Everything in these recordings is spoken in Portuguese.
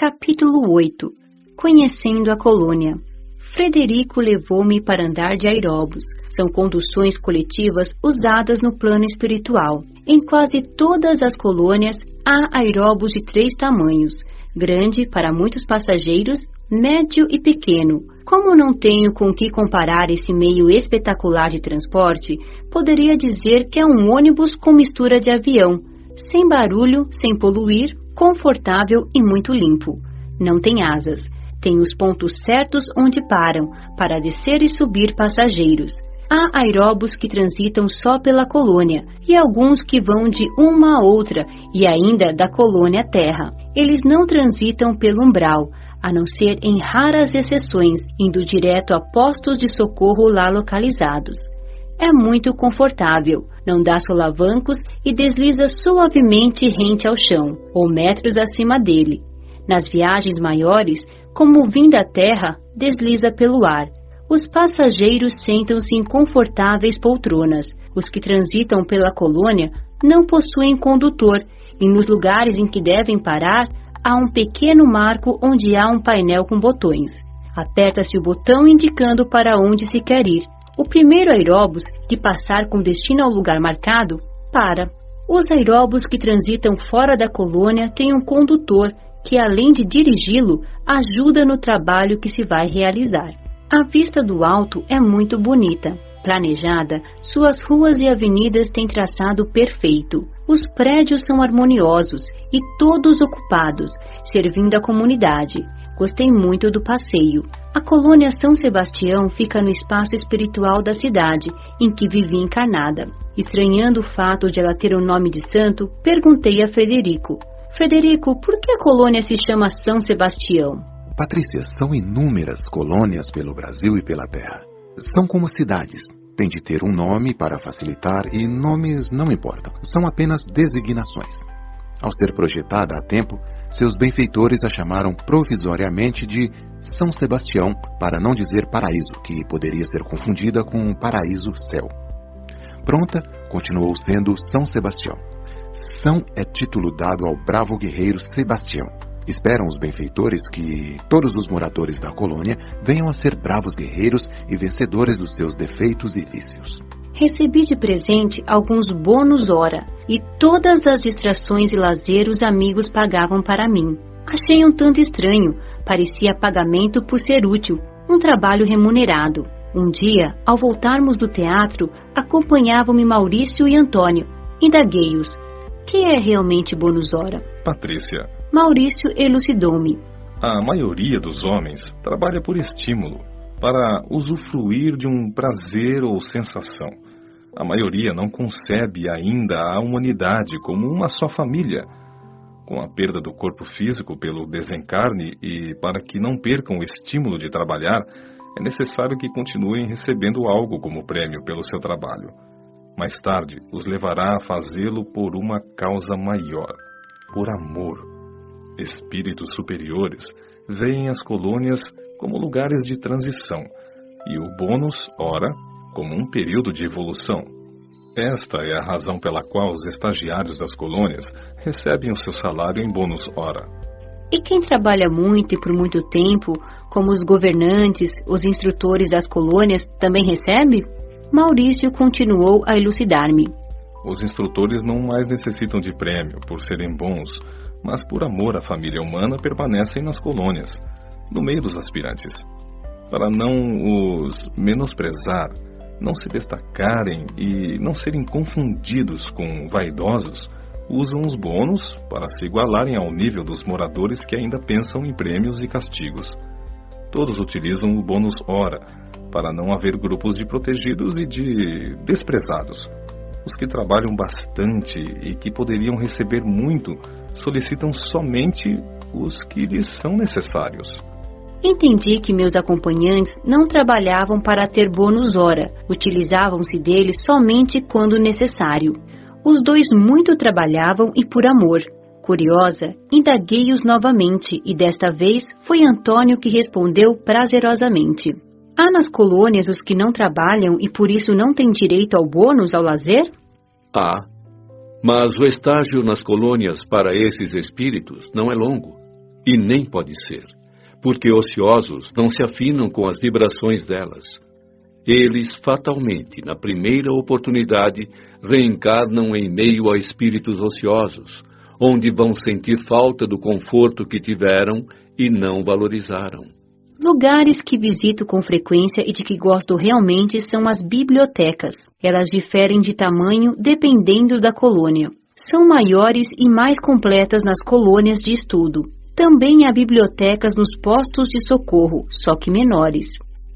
Capítulo 8. Conhecendo a colônia. Frederico levou-me para andar de aeróbus. São conduções coletivas usadas no plano espiritual. Em quase todas as colônias há aeróbus de 3 tamanhos: grande para muitos passageiros, médio e pequeno. Como não tenho com que comparar esse meio espetacular de transporte, poderia dizer que é um ônibus com mistura de avião, sem barulho, sem poluir, confortável e muito limpo. Não tem asas. Tem os pontos certos onde param, para descer e subir passageiros. Há aeróbus que transitam só pela colônia, e alguns que vão de uma a outra, e ainda da colônia à terra. Eles não transitam pelo umbral, a não ser em raras exceções, indo direto a postos de socorro lá localizados. É muito confortável, não dá solavancos e desliza suavemente rente ao chão, ou metros acima dele. Nas viagens maiores, como vim da terra, desliza pelo ar. Os passageiros sentam-se em confortáveis poltronas. Os que transitam pela colônia não possuem condutor, e nos lugares em que devem parar, há um pequeno marco onde há um painel com botões. Aperta-se o botão indicando para onde se quer ir. O primeiro aeróbus que passar com destino ao lugar marcado, para. Os aeróbus que transitam fora da colônia têm um condutor que, além de dirigi-lo, ajuda no trabalho que se vai realizar. A vista do alto é muito bonita. Planejada, suas ruas e avenidas têm traçado perfeito. Os prédios são harmoniosos e todos ocupados, servindo a comunidade. Gostei muito do passeio. A colônia São Sebastião fica no espaço espiritual da cidade, em que vivi encarnada. Estranhando o fato de ela ter o nome de santo, perguntei a Frederico: Frederico, por que a colônia se chama São Sebastião? Patrícia, são inúmeras colônias pelo Brasil e pela Terra. São como cidades. Tem de ter um nome para facilitar e nomes não importam. São apenas designações. Ao ser projetada há tempo, seus benfeitores a chamaram provisoriamente de São Sebastião, para não dizer paraíso, que poderia ser confundida com paraíso céu. Pronta, continuou sendo São Sebastião. São é título dado ao bravo guerreiro Sebastião. Esperam os benfeitores que todos os moradores da colônia venham a ser bravos guerreiros e vencedores dos seus defeitos e vícios. Recebi de presente alguns bônus hora e todas as distrações e lazer os amigos pagavam para mim. Achei um tanto estranho, parecia pagamento por ser útil, um trabalho remunerado. Um dia, ao voltarmos do teatro, acompanhavam-me Maurício e Antônio. Indaguei-os: que é realmente bônus hora? Patrícia. Maurício elucidou-me. A maioria dos homens trabalha por estímulo, para usufruir de um prazer ou sensação. A maioria não concebe ainda a humanidade como uma só família. Com a perda do corpo físico pelo desencarne e para que não percam o estímulo de trabalhar, é necessário que continuem recebendo algo como prêmio pelo seu trabalho. Mais tarde, os levará a fazê-lo por uma causa maior, por amor. Espíritos superiores veem as colônias como lugares de transição e o bônus hora como um período de evolução. Esta é a razão pela qual os estagiários das colônias recebem o seu salário em bônus hora. E quem trabalha muito e por muito tempo, como os governantes, os instrutores das colônias, também recebe? Maurício continuou a elucidar-me. Os instrutores não mais necessitam de prêmio por serem bons, mas por amor à família humana permanecem nas colônias, no meio dos aspirantes. Para não os menosprezar, não se destacarem e não serem confundidos com vaidosos, usam os bônus para se igualarem ao nível dos moradores que ainda pensam em prêmios e castigos. Todos utilizam o bônus hora, para não haver grupos de protegidos e de desprezados. Os que trabalham bastante e que poderiam receber muito solicitam somente os que lhes são necessários. Entendi que meus acompanhantes não trabalhavam para ter bônus hora, utilizavam-se deles somente quando necessário. Os dois muito trabalhavam e por amor. Curiosa, indaguei-os novamente e desta vez foi Antônio que respondeu prazerosamente. Há nas colônias os que não trabalham e por isso não têm direito ao bônus, ao lazer? Há, mas o estágio nas colônias para esses espíritos não é longo. E nem pode ser, porque ociosos não se afinam com as vibrações delas. Eles, fatalmente, na primeira oportunidade, reencarnam em meio a espíritos ociosos, onde vão sentir falta do conforto que tiveram e não valorizaram. Lugares que visito com frequência e de que gosto realmente são as bibliotecas. Elas diferem de tamanho dependendo da colônia. São maiores e mais completas nas colônias de estudo. Também há bibliotecas nos postos de socorro, só que menores.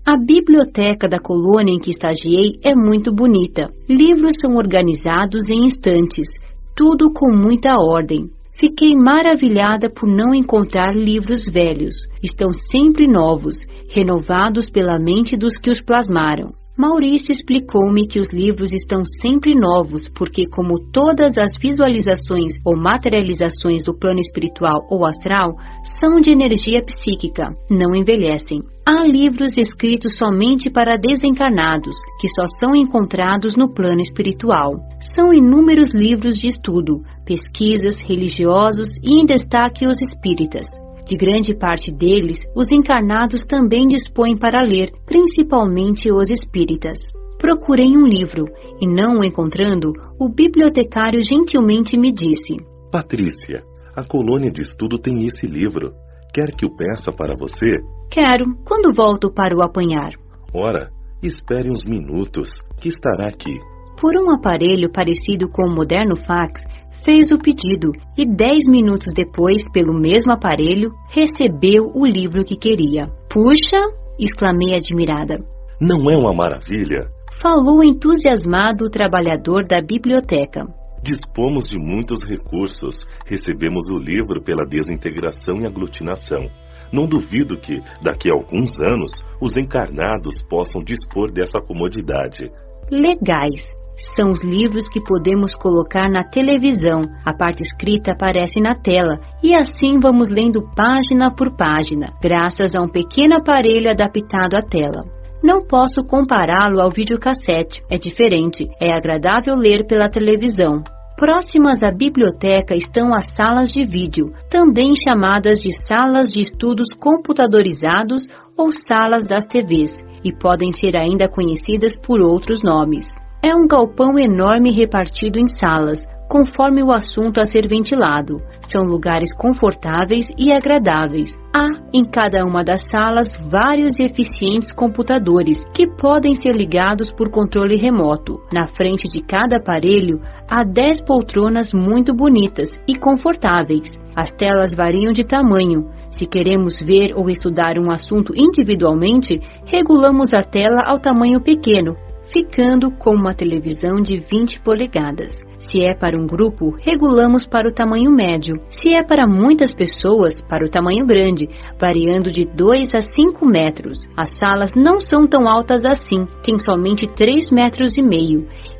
A biblioteca da colônia em que estagiei é muito bonita. Livros são organizados em estantes, tudo com muita ordem. Fiquei maravilhada por não encontrar livros velhos. Estão sempre novos, renovados pela mente dos que os plasmaram. Maurício explicou-me que os livros estão sempre novos porque, como todas as visualizações ou materializações do plano espiritual ou astral, são de energia psíquica, não envelhecem. Há livros escritos somente para desencarnados, que só são encontrados no plano espiritual. São inúmeros livros de estudo, pesquisas, religiosos e em destaque os espíritas. De grande parte deles, os encarnados também dispõem para ler, principalmente os espíritas. Procurei um livro e, não o encontrando, o bibliotecário gentilmente me disse: Patrícia, a colônia de estudo tem esse livro. Quer que o peça para você? Quero. Quando volto para o apanhar? Ora, espere uns minutos, que estará aqui. Por um aparelho parecido com o moderno fax, fez o pedido e 10 minutos depois, pelo mesmo aparelho, recebeu o livro que queria. Puxa! Exclamei admirada. Não é uma maravilha? Falou entusiasmado o trabalhador da biblioteca. Dispomos de muitos recursos. Recebemos o livro pela desintegração e aglutinação. Não duvido que, daqui a alguns anos, os encarnados possam dispor dessa comodidade. Legais. São os livros que podemos colocar na televisão. A parte escrita aparece na tela e assim vamos lendo página por página, graças a um pequeno aparelho adaptado à tela. Não posso compará-lo ao videocassete. É diferente. É agradável ler pela televisão. Próximas à biblioteca estão as salas de vídeo, também chamadas de salas de estudos computadorizados ou salas das TVs, e podem ser ainda conhecidas por outros nomes. É um galpão enorme repartido em salas, conforme o assunto a ser ventilado. São lugares confortáveis e agradáveis. Há, em cada uma das salas, vários e eficientes computadores que podem ser ligados por controle remoto. Na frente de cada aparelho, há 10 poltronas muito bonitas e confortáveis. As telas variam de tamanho. Se queremos ver ou estudar um assunto individualmente, regulamos a tela ao tamanho pequeno, ficando com uma televisão de 20 polegadas. Se é para um grupo, regulamos para o tamanho médio. Se é para muitas pessoas, para o tamanho grande, variando de 2 a 5 metros. As salas não são tão altas assim, têm somente 3,5 metros.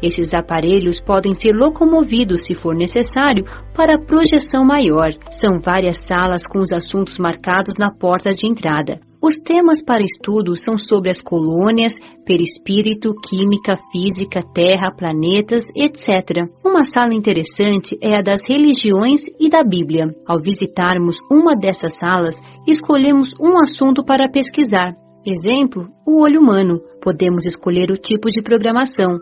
Esses aparelhos podem ser locomovidos, se for necessário, para projeção maior. São várias salas com os assuntos marcados na porta de entrada. Os temas para estudo são sobre as colônias, perispírito, química, física, terra, planetas, etc. Uma sala interessante é a das religiões e da Bíblia. Ao visitarmos uma dessas salas, escolhemos um assunto para pesquisar. Exemplo, o olho humano. Podemos escolher o tipo de programação.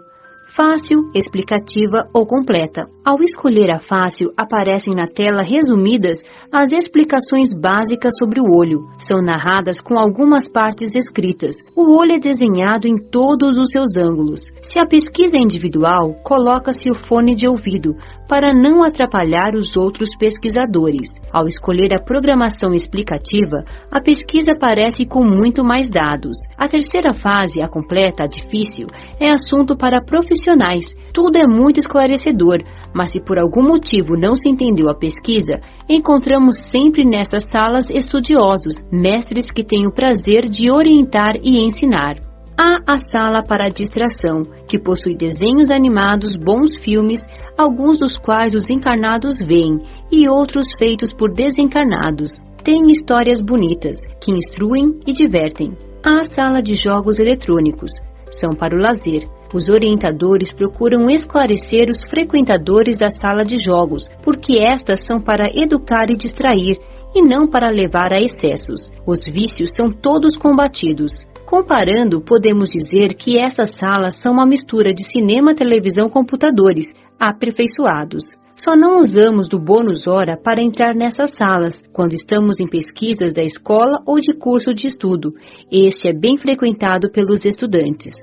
Fácil, explicativa ou completa. Ao escolher a fácil, aparecem na tela resumidas as explicações básicas sobre o olho. São narradas com algumas partes escritas. O olho é desenhado em todos os seus ângulos. Se a pesquisa é individual, coloca-se o fone de ouvido para não atrapalhar os outros pesquisadores. Ao escolher a programação explicativa, a pesquisa aparece com muito mais dados. A terceira fase, a completa, a difícil, é assunto para profissionais. Tudo é muito esclarecedor, mas se por algum motivo não se entendeu a pesquisa, encontramos sempre nessas salas estudiosos, mestres que têm o prazer de orientar e ensinar. Há a sala para a distração, que possui desenhos animados, bons filmes, alguns dos quais os encarnados veem, e outros feitos por desencarnados. Tem histórias bonitas, que instruem e divertem. Há a sala de jogos eletrônicos. São para o lazer. Os orientadores procuram esclarecer os frequentadores da sala de jogos, porque estas são para educar e distrair, e não para levar a excessos. Os vícios são todos combatidos. Comparando, podemos dizer que essas salas são uma mistura de cinema, televisão, computadores, aperfeiçoados. Só não usamos do bônus hora para entrar nessas salas, quando estamos em pesquisas da escola ou de curso de estudo. Este é bem frequentado pelos estudantes.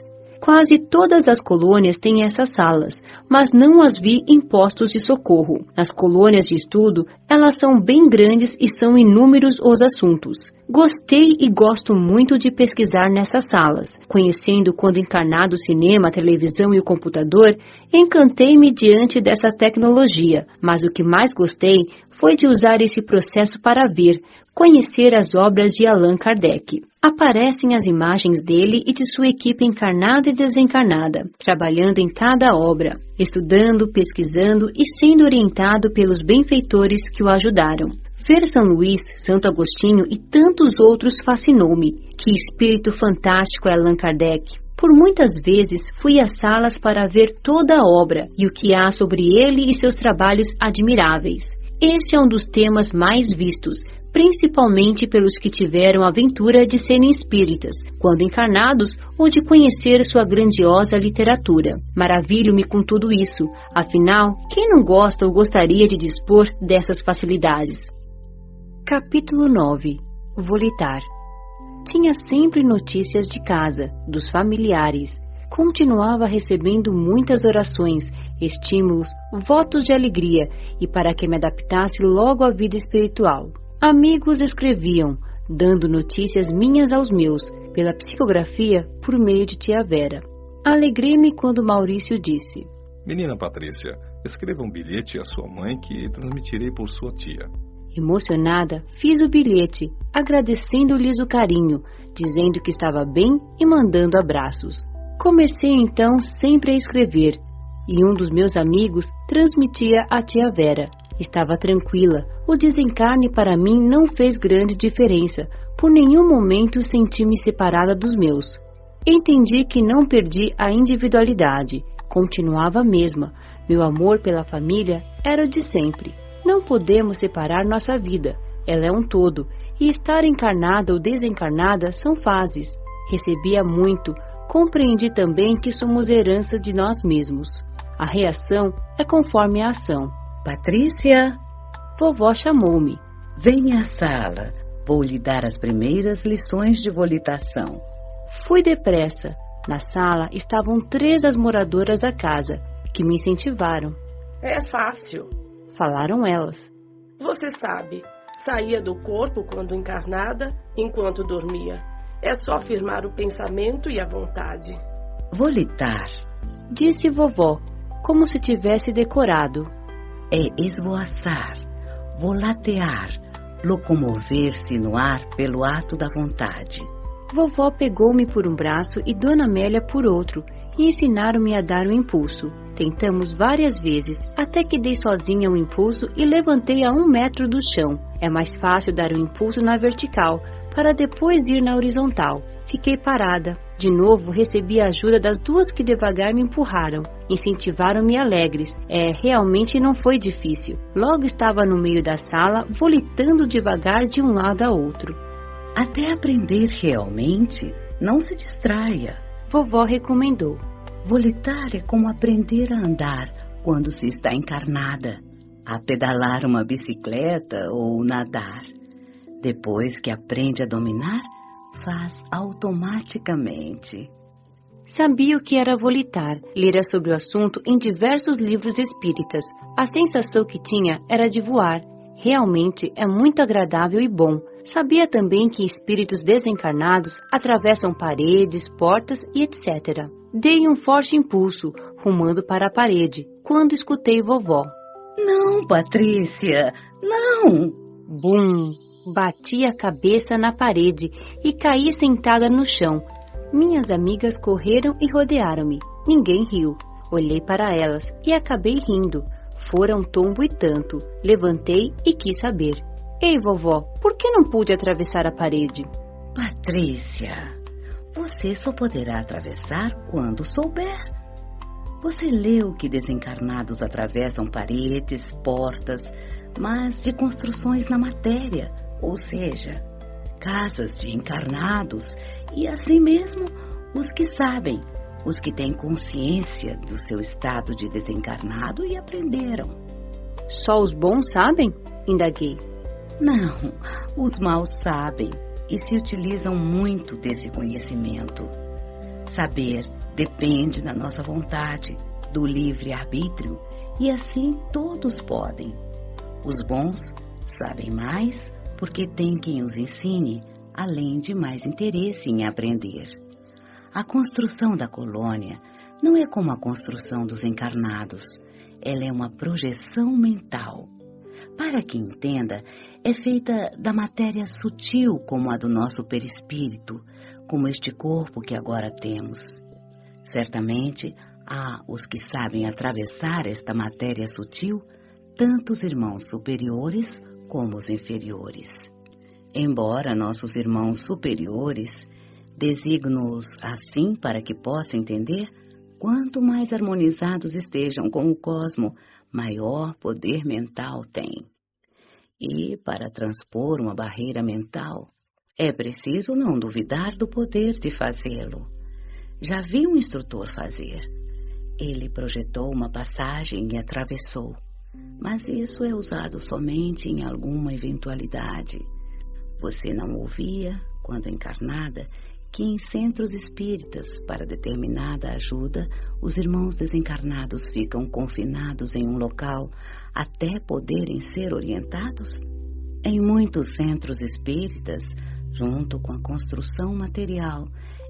Quase todas as colônias têm essas salas, mas não as vi em postos de socorro. Nas colônias de estudo, elas são bem grandes e são inúmeros os assuntos. Gostei e gosto muito de pesquisar nessas salas. Conhecendo quando encarnado o cinema, a televisão e o computador, encantei-me diante dessa tecnologia, mas o que mais gostei foi de usar esse processo para ver, conhecer as obras de Allan Kardec. Aparecem as imagens dele e de sua equipe encarnada e desencarnada, trabalhando em cada obra, estudando, pesquisando e sendo orientado pelos benfeitores que o ajudaram. Ver São Luís, Santo Agostinho e tantos outros fascinou-me. Que espírito fantástico é Allan Kardec! Por muitas vezes fui às salas para ver toda a obra e o que há sobre ele e seus trabalhos admiráveis. Este é um dos temas mais vistos, principalmente pelos que tiveram a aventura de serem espíritas, quando encarnados, ou de conhecer sua grandiosa literatura. Maravilho-me com tudo isso, afinal, quem não gosta ou gostaria de dispor dessas facilidades? Capítulo 9. Volitar. Tinha sempre notícias de casa, dos familiares. Continuava recebendo muitas orações, estímulos, votos de alegria e para que me adaptasse logo à vida espiritual. Amigos escreviam, dando notícias minhas aos meus, pela psicografia por meio de tia Vera. Alegrei-me quando Maurício disse: Menina Patrícia, escreva um bilhete à sua mãe que transmitirei por sua tia. Emocionada, fiz o bilhete, agradecendo-lhes o carinho, dizendo que estava bem e mandando abraços. Comecei então sempre a escrever, e um dos meus amigos transmitia à tia Vera. Estava tranquila, o desencarne para mim não fez grande diferença, por nenhum momento senti-me separada dos meus. Entendi que não perdi a individualidade, continuava a mesma, meu amor pela família era o de sempre. Não podemos separar nossa vida, ela é um todo, e estar encarnada ou desencarnada são fases. Recebia muito, compreendi também que somos herança de nós mesmos. A reação é conforme a ação. Patrícia, Vovó chamou-me. venha à sala. Vou lhe dar as primeiras lições de volitação. Fui depressa. Na sala estavam 3 das moradoras da casa, que me incentivaram. É fácil. Falaram elas. Você sabe, saía do corpo quando encarnada, enquanto dormia. É só firmar o pensamento e a vontade. Volitar Disse vovó, como se tivesse decorado. é esvoaçar, volatear, locomover-se no ar pelo ato da vontade. Vovó pegou-me por um braço e Dona Amélia por outro e ensinaram-me a dar o impulso. Tentamos várias vezes, até que dei sozinha o impulso e levantei a 1 metro do chão. É mais fácil dar o impulso na vertical, para depois ir na horizontal. Fiquei parada. De novo, recebi a ajuda das 2 que devagar me empurraram. Incentivaram-me alegres. Realmente não foi difícil. Logo estava no meio da sala, volitando devagar de um lado a outro. Até aprender realmente, não se distraia. Vovó recomendou. Volitar é como aprender a andar quando se está encarnada, a pedalar uma bicicleta ou nadar. Depois que aprende a dominar, faz automaticamente. Sabia o que era volitar, lera sobre o assunto em diversos livros espíritas. A sensação que tinha era de voar. Realmente é muito agradável e bom. Sabia também que espíritos desencarnados atravessam paredes, portas e etc. Dei um forte impulso, rumando para a parede, quando escutei vovó. Não, Patrícia, não! Bum! Bati a cabeça na parede e caí sentada no chão. Minhas amigas correram e rodearam-me. Ninguém riu. Olhei para elas e acabei rindo. Fora um tombo e tanto. Levantei e quis saber. Ei, vovó, por que não pude atravessar a parede? Patrícia, você só poderá atravessar quando souber. Você leu que desencarnados atravessam paredes, portas, mas de construções na matéria, ou seja, casas de encarnados e assim mesmo os que sabem, os que têm consciência do seu estado de desencarnado e aprenderam. Só os bons sabem? Indaguei. Não, os maus sabem e se utilizam muito desse conhecimento. Saber depende da nossa vontade, do livre-arbítrio, e assim todos podem. Os bons sabem mais porque tem quem os ensine, além de mais interesse em aprender. A construção da colônia não é como a construção dos encarnados, ela é uma projeção mental. Para que entenda, é feita da matéria sutil como a do nosso perispírito, como este corpo que agora temos. Certamente, há os que sabem atravessar esta matéria sutil, tanto os irmãos superiores como os inferiores. Embora nossos irmãos superiores, designo-os assim para que possa entender, quanto mais harmonizados estejam com o cosmo, maior poder mental têm. E, para transpor uma barreira mental, é preciso não duvidar do poder de fazê-lo. Já vi um instrutor fazer. Ele projetou uma passagem e atravessou, mas isso é usado somente em alguma eventualidade. Você não ouvia, quando encarnada, que em centros espíritas, para determinada ajuda, os irmãos desencarnados ficam confinados em um local até poderem ser orientados? Em muitos centros espíritas, junto com a construção material,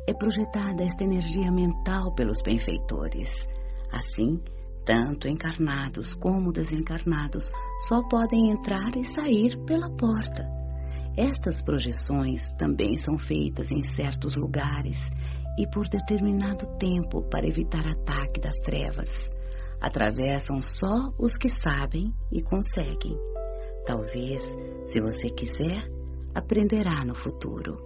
é projetada esta energia mental pelos benfeitores. Assim, tanto encarnados como desencarnados só podem entrar e sair pela porta. Estas projeções também são feitas em certos lugares e por determinado tempo para evitar ataque das trevas. Atravessam só os que sabem e conseguem. Talvez, se você quiser, aprenderá no futuro.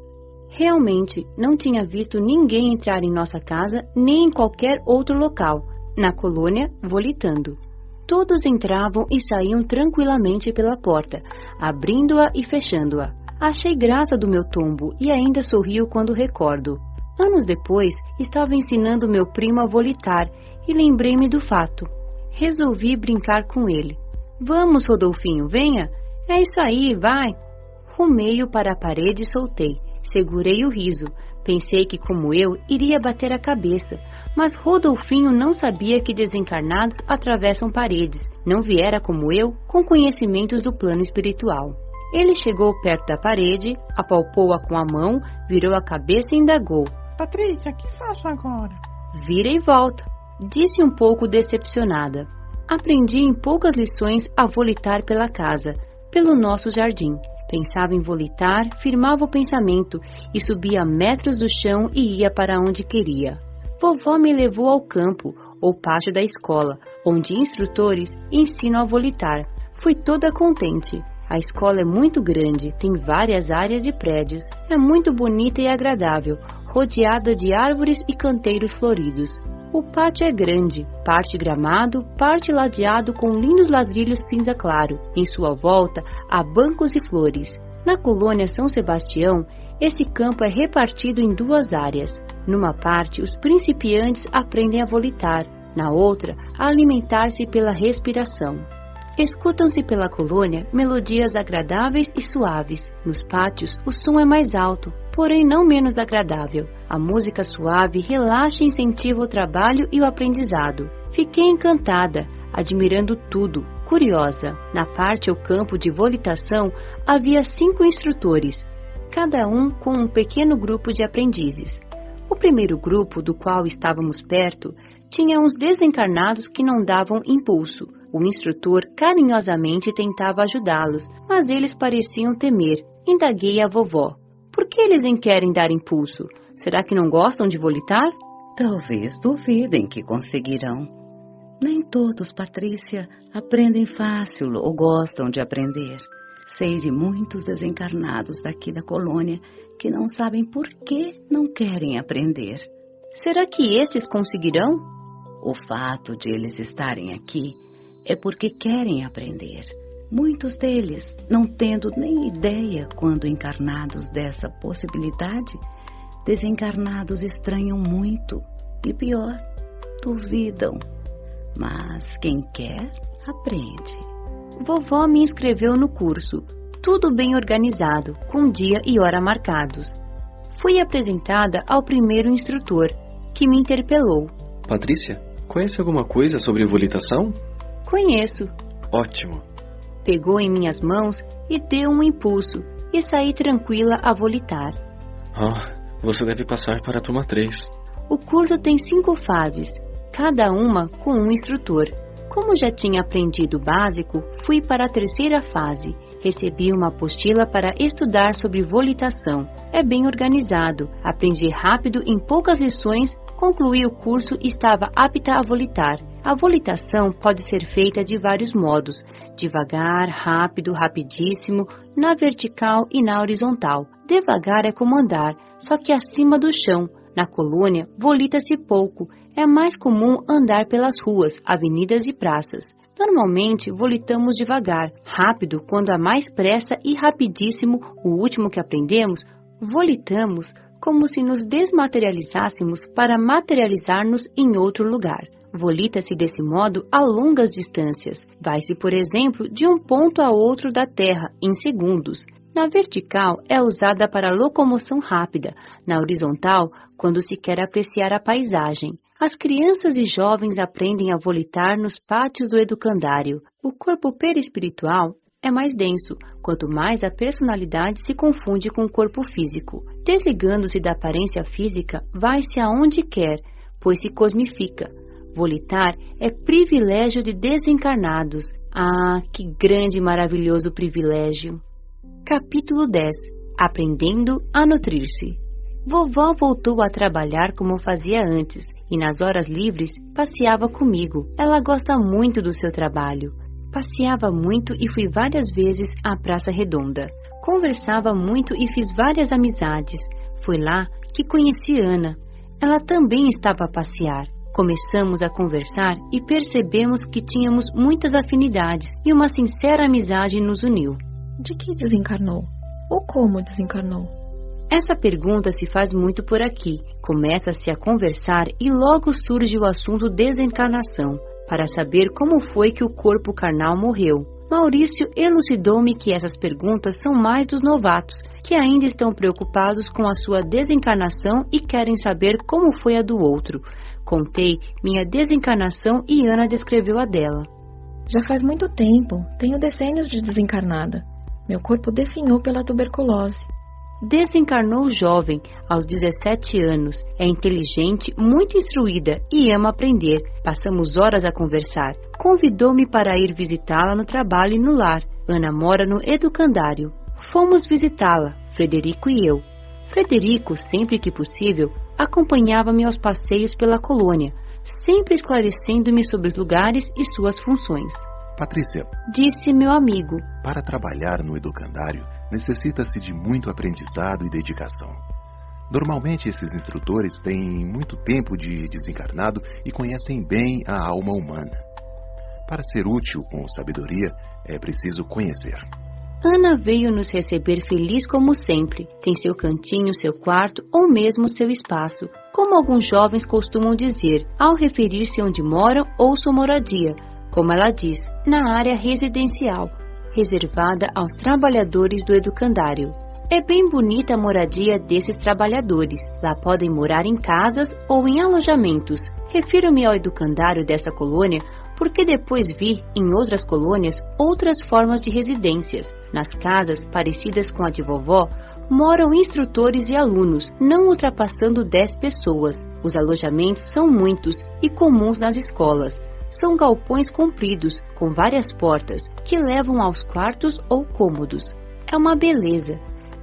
Realmente, não tinha visto ninguém entrar em nossa casa nem em qualquer outro local, na colônia, volitando. Todos entravam e saíam tranquilamente pela porta, abrindo-a e fechando-a. Achei graça do meu tombo e ainda sorrio quando recordo. Anos depois, estava ensinando meu primo a volitar e lembrei-me do fato. Resolvi brincar com ele. Vamos, Rodolfinho, venha. É isso aí, vai. Rumei-o para a parede e soltei. Segurei o riso. Pensei que, como eu, iria bater a cabeça, mas Rodolfinho não sabia que desencarnados atravessam paredes, não viera como eu, com conhecimentos do plano espiritual. Ele chegou perto da parede, apalpou-a com a mão, virou a cabeça e indagou. Patrícia, o que faço agora? Vira e volta, disse um pouco decepcionada. Aprendi em poucas lições a volitar pela casa, pelo nosso jardim. Pensava em volitar, firmava o pensamento e subia metros do chão e ia para onde queria. Vovó me levou ao campo, ou pátio da escola, onde instrutores ensinam a volitar. Fui toda contente. A escola é muito grande, tem várias áreas de prédios, é muito bonita e agradável, rodeada de árvores e canteiros floridos. O pátio é grande, parte gramado, parte ladeado com lindos ladrilhos cinza claro. Em sua volta há bancos e flores. Na colônia São Sebastião, esse campo é repartido em duas áreas. Numa parte, os principiantes aprendem a volitar, na outra, a alimentar-se pela respiração. Escutam-se pela colônia melodias agradáveis e suaves. Nos pátios, o som é mais alto, porém não menos agradável. A música suave relaxa e incentiva o trabalho e o aprendizado. Fiquei encantada, admirando tudo, curiosa. Na parte ou campo de volitação, havia 5 instrutores, cada um com um pequeno grupo de aprendizes. O primeiro grupo, do qual estávamos perto, tinha uns desencarnados que não davam impulso. O instrutor carinhosamente tentava ajudá-los, mas eles pareciam temer. Indaguei a vovó. Por que eles nem querem dar impulso? Será que não gostam de volitar? Talvez duvidem que conseguirão. Nem todos, Patrícia, aprendem fácil ou gostam de aprender. Sei de muitos desencarnados daqui da colônia que não sabem por que não querem aprender. Será que estes conseguirão? O fato de eles estarem aqui é porque querem aprender. Muitos deles, não tendo nem ideia quando encarnados dessa possibilidade, desencarnados estranham muito e pior, duvidam. Mas quem quer, aprende. Vovó me inscreveu no curso, tudo bem organizado, com dia e hora marcados. Fui apresentada ao primeiro instrutor, que me interpelou. Patrícia, conhece alguma coisa sobre volitação? Conheço. Ótimo. Pegou em minhas mãos e deu um impulso, e saí tranquila a volitar. Você deve passar para a turma 3. O curso tem 5 fases, cada uma com um instrutor. Como já tinha aprendido o básico, fui para a 3ª fase. Recebi uma apostila para estudar sobre volitação. É bem organizado, aprendi rápido em poucas lições, concluí o curso e estava apta a volitar. A volitação pode ser feita de vários modos, devagar, rápido, rapidíssimo, na vertical e na horizontal. Devagar é como andar, só que acima do chão. Na colônia, volita-se pouco, é mais comum andar pelas ruas, avenidas e praças. Normalmente, volitamos devagar, rápido quando há mais pressa e rapidíssimo, o último que aprendemos, volitamos como se nos desmaterializássemos para materializar-nos em outro lugar. Volita-se desse modo a longas distâncias. Vai-se, por exemplo, de um ponto a outro da Terra em segundos. Na vertical é usada para locomoção rápida, na horizontal, quando se quer apreciar a paisagem. As crianças e jovens aprendem a volitar nos pátios do educandário. O corpo perispiritual é mais denso, quanto mais a personalidade se confunde com o corpo físico. Desligando-se da aparência física, vai-se aonde quer, pois se cosmifica. Volitar é privilégio de desencarnados. Ah, que grande e maravilhoso privilégio! Capítulo 10. Aprendendo a nutrir-se. Vovó voltou a trabalhar como fazia antes, e nas horas livres passeava comigo. Ela gosta muito do seu trabalho. Passeava muito e fui várias vezes à Praça Redonda. Conversava muito e fiz várias amizades. Foi lá que conheci Ana. Ela também estava a passear. Começamos a conversar e percebemos que tínhamos muitas afinidades e uma sincera amizade nos uniu. De que desencarnou? Ou como desencarnou? Essa pergunta se faz muito por aqui. Começa-se a conversar e logo surge o assunto desencarnação, para saber como foi que o corpo carnal morreu. Maurício elucidou-me que essas perguntas são mais dos novatos, que ainda estão preocupados com a sua desencarnação e querem saber como foi a do outro. Contei minha desencarnação e Ana descreveu a dela. Já faz muito tempo, tenho decênios de desencarnada. Meu corpo definhou pela tuberculose. Desencarnou jovem, aos 17 anos. É inteligente, muito instruída e ama aprender. Passamos horas a conversar. Convidou-me para ir visitá-la no trabalho e no lar. Ana mora no educandário. Fomos visitá-la, Frederico e eu. Frederico, sempre que possível, acompanhava-me aos passeios pela colônia, sempre esclarecendo-me sobre os lugares e suas funções. Patrícia, disse meu amigo, para trabalhar no educandário, necessita-se de muito aprendizado e dedicação. Normalmente esses instrutores têm muito tempo de desencarnado e conhecem bem a alma humana. Para ser útil com sabedoria, é preciso conhecer. Ana veio nos receber feliz como sempre. Tem seu cantinho, seu quarto ou mesmo seu espaço, como alguns jovens costumam dizer, ao referir-se onde moram ou sua moradia, como ela diz, na área residencial, reservada aos trabalhadores do educandário. É bem bonita a moradia desses trabalhadores. Lá podem morar em casas ou em alojamentos. Refiro-me ao educandário desta colônia porque depois vi, em outras colônias, outras formas de residências. Nas casas, parecidas com a de vovó, moram instrutores e alunos, não ultrapassando 10 pessoas. Os alojamentos são muitos e comuns nas escolas. São galpões compridos, com várias portas, que levam aos quartos ou cômodos. É uma beleza.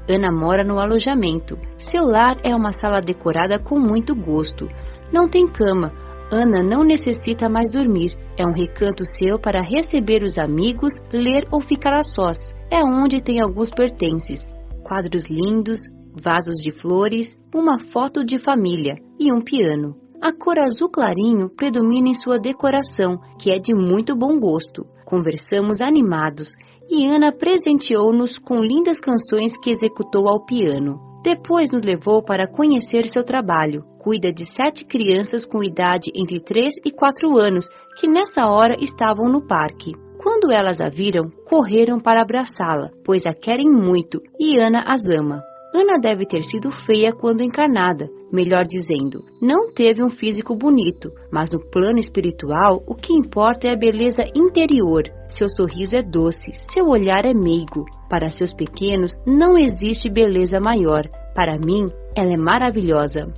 Ana mora no alojamento. Seu lar é uma sala decorada com muito gosto. Não tem cama. Ana não necessita mais dormir. É um recanto seu para receber os amigos, ler ou ficar a sós. É onde tem alguns pertences. Quadros lindos, vasos de flores, uma foto de família e um piano. A cor azul clarinho predomina em sua decoração, que é de muito bom gosto. Conversamos animados. e Ana presenteou-nos com lindas canções que executou ao piano. Depois nos levou para conhecer seu trabalho. Cuida de 7 crianças com idade entre 3 e 4 anos, que nessa hora estavam no parque. Quando elas a viram, correram para abraçá-la, pois a querem muito e Ana as ama. Ana deve ter sido feia quando encarnada, melhor dizendo, não teve um físico bonito, mas no plano espiritual o que importa é a beleza interior. Seu sorriso é doce, seu olhar é meigo. Para seus pequenos não existe beleza maior. Para mim, ela é maravilhosa.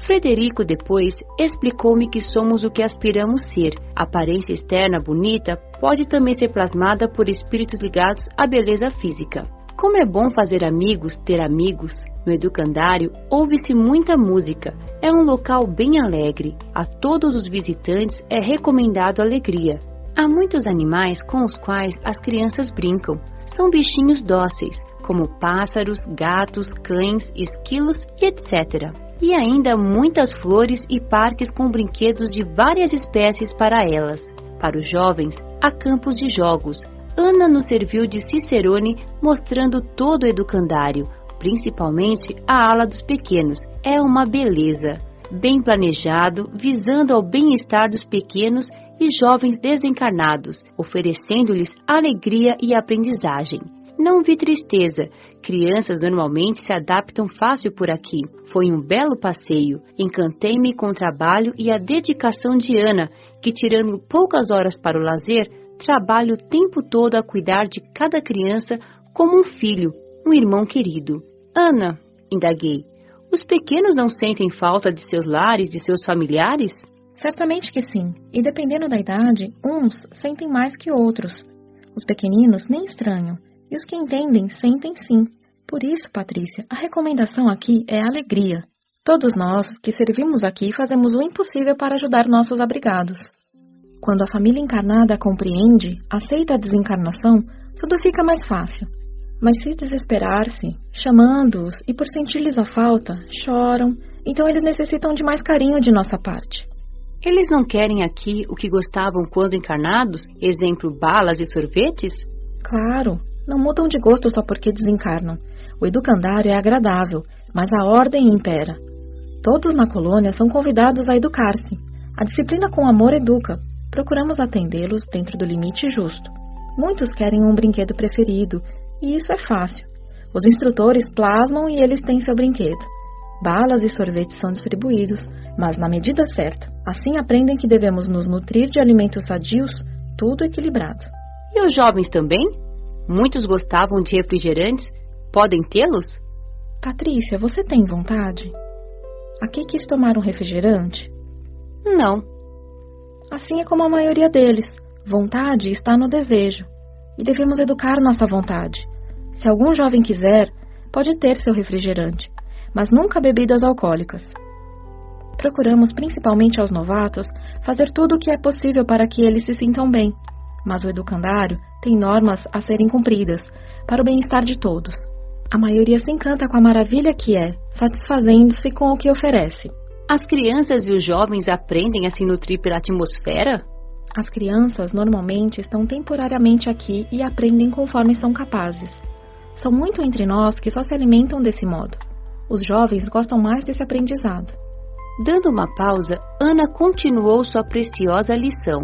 Frederico depois explicou-me que somos o que aspiramos ser. A aparência externa bonita pode também ser plasmada por espíritos ligados à beleza física. Como é bom fazer amigos, ter amigos. No educandário, ouve-se muita música. É um local bem alegre. A todos os visitantes é recomendado alegria. Há muitos animais com os quais as crianças brincam. São bichinhos dóceis, como pássaros, gatos, cães, esquilos e etc. E ainda muitas flores e parques com brinquedos de várias espécies para elas. Para os jovens, há campos de jogos. Ana nos serviu de cicerone, mostrando todo o educandário, principalmente a ala dos pequenos. É uma beleza. Bem planejado, visando ao bem-estar dos pequenos e jovens desencarnados, oferecendo-lhes alegria e aprendizagem. Não vi tristeza. Crianças normalmente se adaptam fácil por aqui. Foi um belo passeio. Encantei-me com o trabalho e a dedicação de Ana, que, tirando poucas horas para o lazer, trabalha o tempo todo a cuidar de cada criança como um filho, um irmão querido. Ana, indaguei, os pequenos não sentem falta de seus lares, de seus familiares? Certamente que sim, e dependendo da idade, uns sentem mais que outros. Os pequeninos nem estranham, e os que entendem, sentem sim. Por isso, Patrícia, a recomendação aqui é alegria. Todos nós que servimos aqui fazemos o impossível para ajudar nossos abrigados. Quando a família encarnada compreende, aceita a desencarnação, tudo fica mais fácil. Mas se desesperar-se, chamando-os e por sentir-lhes a falta, choram, então eles necessitam de mais carinho de nossa parte. Eles não querem aqui o que gostavam quando encarnados? Exemplo, balas e sorvetes? Claro, não mudam de gosto só porque desencarnam. O educandário é agradável, mas a ordem impera. Todos na colônia são convidados a educar-se. A disciplina com amor educa. Procuramos atendê-los dentro do limite justo. Muitos querem um brinquedo preferido, e isso é fácil. Os instrutores plasmam e eles têm seu brinquedo. Balas e sorvetes são distribuídos, mas na medida certa. Assim aprendem que devemos nos nutrir de alimentos sadios, tudo equilibrado. E os jovens também? Muitos gostavam de refrigerantes. Podem tê-los? Patrícia, você tem vontade? Aqui quis tomar um refrigerante? Não. Assim é como a maioria deles. Vontade está no desejo. E devemos educar nossa vontade. Se algum jovem quiser, pode ter seu refrigerante, mas nunca bebidas alcoólicas. Procuramos, principalmente aos novatos, fazer tudo o que é possível para que eles se sintam bem. Mas o educandário tem normas a serem cumpridas, para o bem-estar de todos. A maioria se encanta com a maravilha que é, satisfazendo-se com o que oferece. As crianças e os jovens aprendem a se nutrir pela atmosfera? As crianças normalmente estão temporariamente aqui e aprendem conforme são capazes. São muito entre nós que só se alimentam desse modo. Os jovens gostam mais desse aprendizado. Dando uma pausa, Ana continuou sua preciosa lição.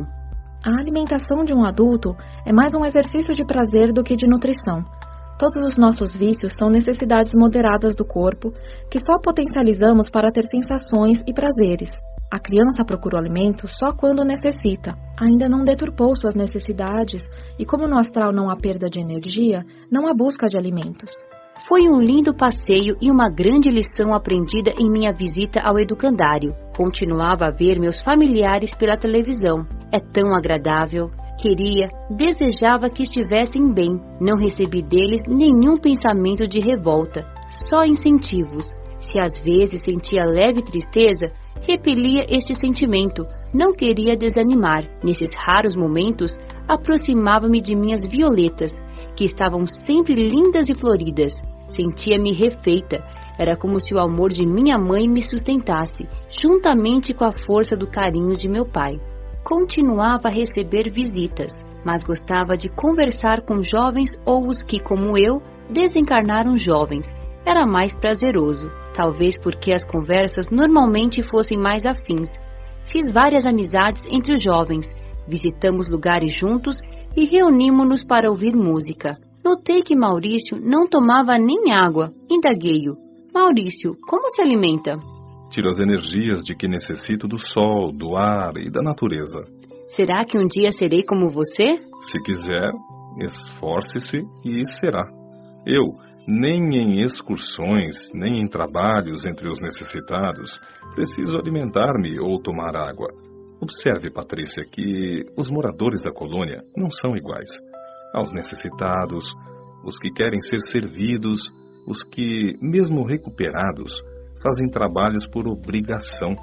A alimentação de um adulto é mais um exercício de prazer do que de nutrição. Todos os nossos vícios são necessidades moderadas do corpo que só potencializamos para ter sensações e prazeres. A criança procura o alimento só quando necessita. Ainda não deturpou suas necessidades e, como no astral não há perda de energia, não há busca de alimentos. Foi um lindo passeio e uma grande lição aprendida em minha visita ao educandário. Continuava a ver meus familiares pela televisão. É tão agradável. Queria, desejava que estivessem bem. Não recebi deles nenhum pensamento de revolta, só incentivos. Se às vezes sentia leve tristeza, repelia este sentimento. Não queria desanimar. Nesses raros momentos, aproximava-me de minhas violetas, que estavam sempre lindas e floridas. Sentia-me refeita. Era como se o amor de minha mãe me sustentasse, juntamente com a força do carinho de meu pai. Continuava a receber visitas. mas gostava de conversar com jovens ou os que, como eu, desencarnaram jovens. Era mais prazeroso, talvez porque as conversas normalmente fossem mais afins. Fiz várias amizades entre os jovens, visitamos lugares juntos e reunimos-nos para ouvir música. Notei que Maurício não tomava nem água. Indaguei-o: Maurício, como se alimenta? Tiro as energias de que necessito do sol, do ar e da natureza. Será que um dia serei como você? Se quiser, esforce-se e será. Eu, nem em excursões, nem em trabalhos entre os necessitados, preciso alimentar-me ou tomar água. Observe, Patrícia, que os moradores da colônia não são iguais. Aos necessitados, os que querem ser servidos, os que, mesmo recuperados, fazem trabalhos por obrigação.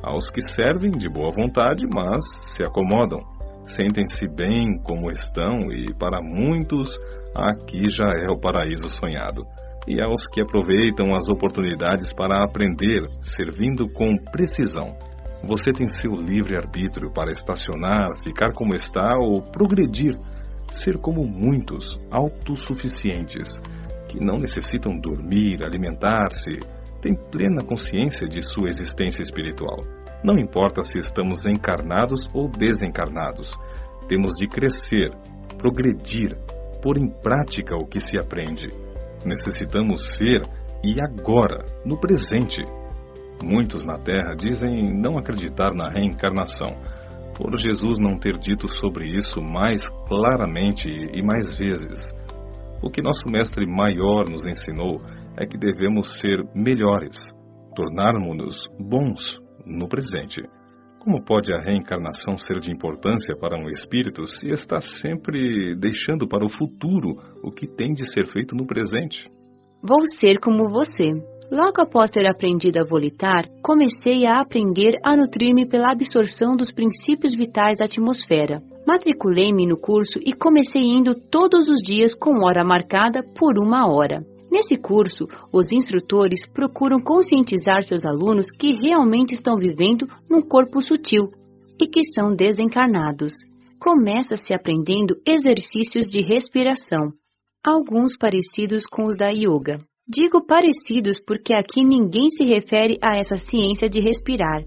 Aos que servem de boa vontade, mas se acomodam, sentem-se bem como estão e, para muitos, aqui já é o paraíso sonhado. E aos que aproveitam as oportunidades para aprender, servindo com precisão. Você tem seu livre-arbítrio para estacionar, ficar como está ou progredir, ser como muitos, autossuficientes, que não necessitam dormir, alimentar-se, têm plena consciência de sua existência espiritual. Não importa se estamos encarnados ou desencarnados, temos de crescer, progredir, pôr em prática o que se aprende. Necessitamos ser, e agora, no presente. Muitos na Terra dizem não acreditar na reencarnação, por Jesus não ter dito sobre isso mais claramente e mais vezes. O que nosso Mestre Maior nos ensinou é que devemos ser melhores, tornarmos-nos bons no presente. Como pode a reencarnação ser de importância para um espírito se está sempre deixando para o futuro o que tem de ser feito no presente? Vou ser como você. Logo após ter aprendido a volitar, comecei a aprender a nutrir-me pela absorção dos princípios vitais da atmosfera. Matriculei-me no curso e comecei indo todos os dias com hora marcada por 1 hora. Nesse curso, os instrutores procuram conscientizar seus alunos que realmente estão vivendo num corpo sutil e que são desencarnados. Começa-se aprendendo exercícios de respiração, alguns parecidos com os da yoga. Digo parecidos porque aqui ninguém se refere a essa ciência de respirar.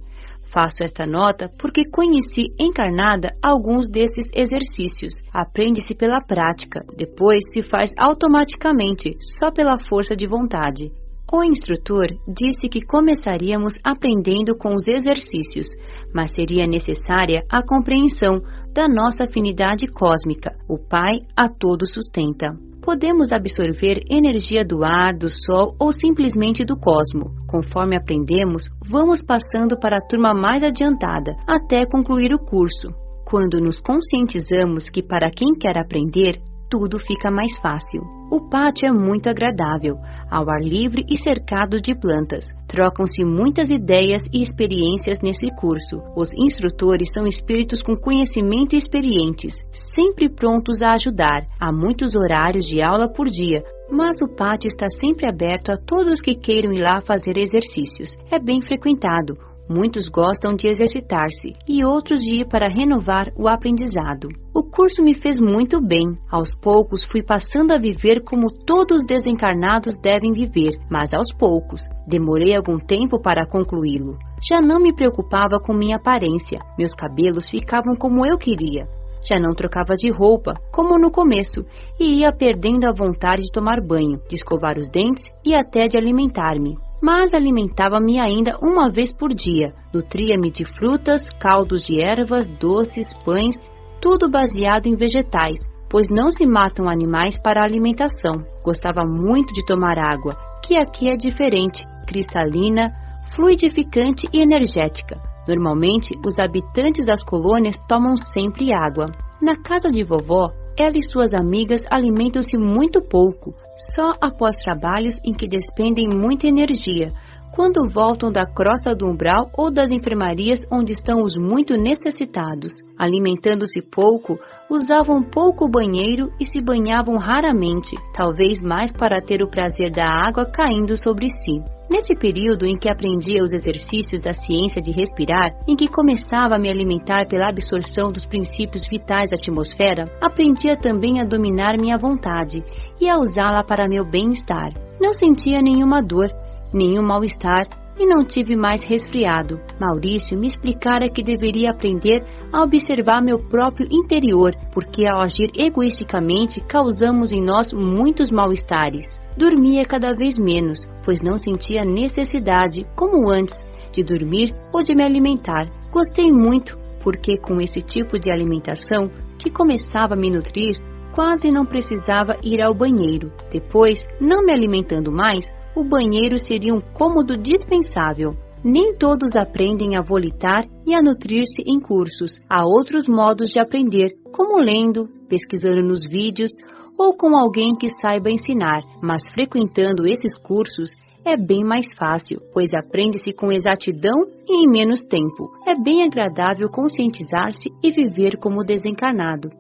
Faço esta nota porque conheci encarnada alguns desses exercícios. Aprende-se pela prática, depois se faz automaticamente, só pela força de vontade. O instrutor disse que começaríamos aprendendo com os exercícios, mas seria necessária a compreensão da nossa afinidade cósmica. O Pai a todos sustenta. Podemos absorver energia do ar, do sol ou simplesmente do cosmo. Conforme aprendemos, vamos passando para a turma mais adiantada, até concluir o curso. Quando nos conscientizamos que para quem quer aprender, tudo fica mais fácil. O pátio é muito agradável, ao ar livre e cercado de plantas. Trocam-se muitas ideias e experiências nesse curso. Os instrutores são espíritos com conhecimento e experientes, sempre prontos a ajudar. Há muitos horários de aula por dia, mas o pátio está sempre aberto a todos que queiram ir lá fazer exercícios. É bem frequentado. Muitos gostam de exercitar-se e outros de ir para renovar o aprendizado. O curso me fez muito bem. Aos poucos fui passando a viver como todos os desencarnados devem viver, mas aos poucos. Demorei algum tempo para concluí-lo. Já não me preocupava com minha aparência. Meus cabelos ficavam como eu queria. Já não trocava de roupa, como no começo, e ia perdendo a vontade de tomar banho, de escovar os dentes e até de alimentar-me. Mas alimentava-me ainda 1 vez por dia. Nutria-me de frutas, caldos de ervas, doces, pães, tudo baseado em vegetais, pois não se matam animais para a alimentação. Gostava muito de tomar água, que aqui é diferente, cristalina, fluidificante e energética. Normalmente, os habitantes das colônias tomam sempre água. Na casa de vovó, ela e suas amigas alimentam-se muito pouco, só após trabalhos em que despendem muita energia, quando voltam da crosta do umbral ou das enfermarias onde estão os muito necessitados. Alimentando-se pouco, usavam pouco banheiro e se banhavam raramente, talvez mais para ter o prazer da água caindo sobre si. Nesse período em que aprendia os exercícios da ciência de respirar, em que começava a me alimentar pela absorção dos princípios vitais da atmosfera, aprendia também a dominar minha vontade e a usá-la para meu bem-estar. Não sentia nenhuma dor, nenhum mal-estar e não tive mais resfriado. Maurício me explicara que deveria aprender a observar meu próprio interior, porque ao agir egoisticamente causamos em nós muitos mal-estares. Dormia cada vez menos, pois não sentia necessidade, como antes, de dormir ou de me alimentar. Gostei muito, porque com esse tipo de alimentação, que começava a me nutrir, quase não precisava ir ao banheiro. Depois, não me alimentando mais, o banheiro seria um cômodo dispensável. Nem todos aprendem a volitar e a nutrir-se em cursos. Há outros modos de aprender, como lendo, pesquisando nos vídeos ou com alguém que saiba ensinar. Mas frequentando esses cursos é bem mais fácil, pois aprende-se com exatidão e em menos tempo. É bem agradável conscientizar-se e viver como desencarnado.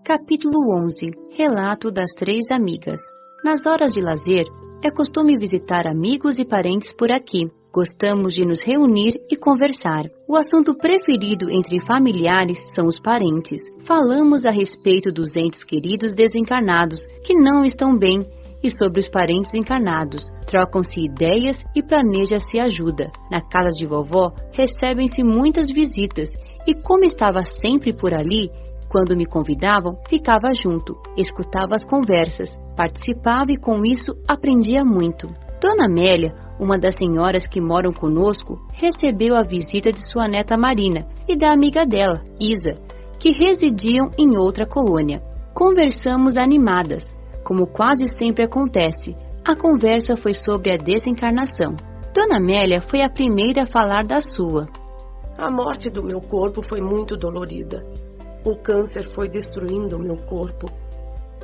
Capítulo 11. Relato das 3 amigas. Nas horas de lazer, é costume visitar amigos e parentes por aqui. Gostamos de nos reunir e conversar. O assunto preferido entre familiares são os parentes. Falamos a respeito dos entes queridos desencarnados, que não estão bem, e sobre os parentes encarnados. Trocam-se ideias e planeja-se ajuda. Na casa de vovó, recebem-se muitas visitas, e como estava sempre por ali, quando me convidavam, ficava junto, escutava as conversas, participava e com isso aprendia muito. Dona Amélia, uma das senhoras que moram conosco, recebeu a visita de sua neta Marina e da amiga dela, Isa, que residiam em outra colônia. Conversamos animadas, como quase sempre acontece. A conversa foi sobre a desencarnação. Dona Amélia foi a primeira a falar da sua. A morte do meu corpo foi muito dolorida. O câncer foi destruindo o meu corpo.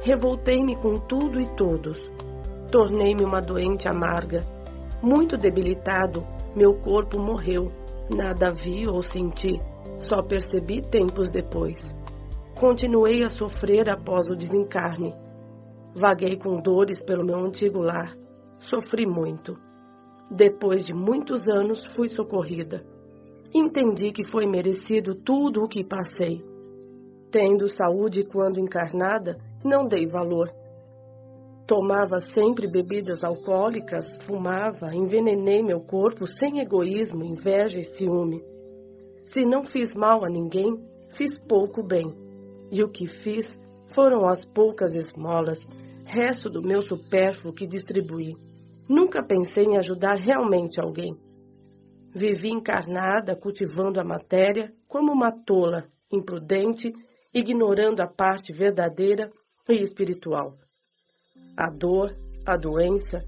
Revoltei-me com tudo e todos. Tornei-me uma doente amarga. Muito debilitado, meu corpo morreu. Nada vi ou senti, só percebi tempos depois. Continuei a sofrer após o desencarne. Vaguei com dores pelo meu antigo lar. Sofri muito. Depois de muitos anos, fui socorrida. Entendi que foi merecido tudo o que passei. Tendo saúde quando encarnada, não dei valor. Tomava sempre bebidas alcoólicas, fumava, envenenei meu corpo sem egoísmo, inveja e ciúme. Se não fiz mal a ninguém, fiz pouco bem. E o que fiz foram as poucas esmolas, resto do meu supérfluo que distribuí. Nunca pensei em ajudar realmente alguém. Vivi encarnada, cultivando a matéria, como uma tola, imprudente, ignorando a parte verdadeira e espiritual. A dor, a doença,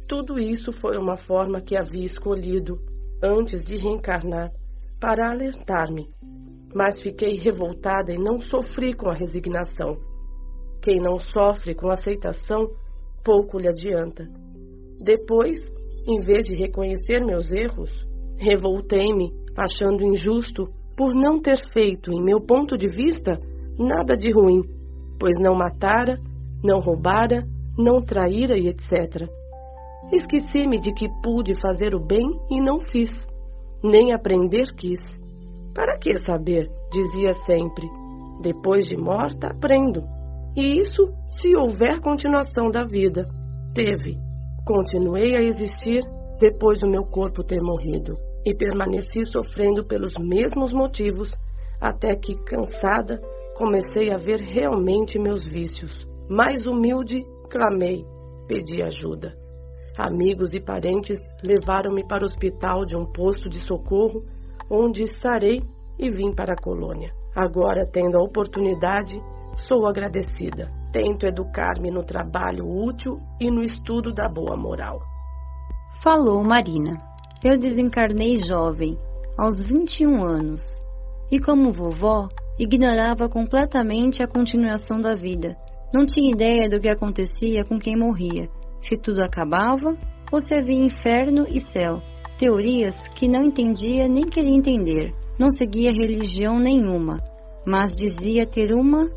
tudo isso foi uma forma que havia escolhido, antes de reencarnar, para alertar-me. Mas fiquei revoltada e não sofri com a resignação. Quem não sofre com aceitação, pouco lhe adianta. Depois, em vez de reconhecer meus erros, revoltei-me, achando injusto por não ter feito, em meu ponto de vista, nada de ruim, pois não matara, não roubara, não traíra e etc. Esqueci-me de que pude fazer o bem e não fiz, nem aprender quis. Para que saber? Dizia sempre. Depois de morta, aprendo. E isso se houver continuação da vida. Teve. Continuei a existir depois do meu corpo ter morrido. E permaneci sofrendo pelos mesmos motivos, até que, cansada, comecei a ver realmente meus vícios. Mais humilde, clamei, pedi ajuda. Amigos e parentes levaram-me para o hospital de um posto de socorro, onde sarei e vim para a colônia. Agora, tendo a oportunidade, sou agradecida. Tento educar-me no trabalho útil e no estudo da boa moral. Falou Marina. Eu desencarnei jovem, aos 21 anos, e como vovó, ignorava completamente a continuação da vida. Não tinha ideia do que acontecia com quem morria, se tudo acabava ou se havia inferno e céu. Teorias que não entendia nem queria entender. Não seguia religião nenhuma, mas dizia ter uma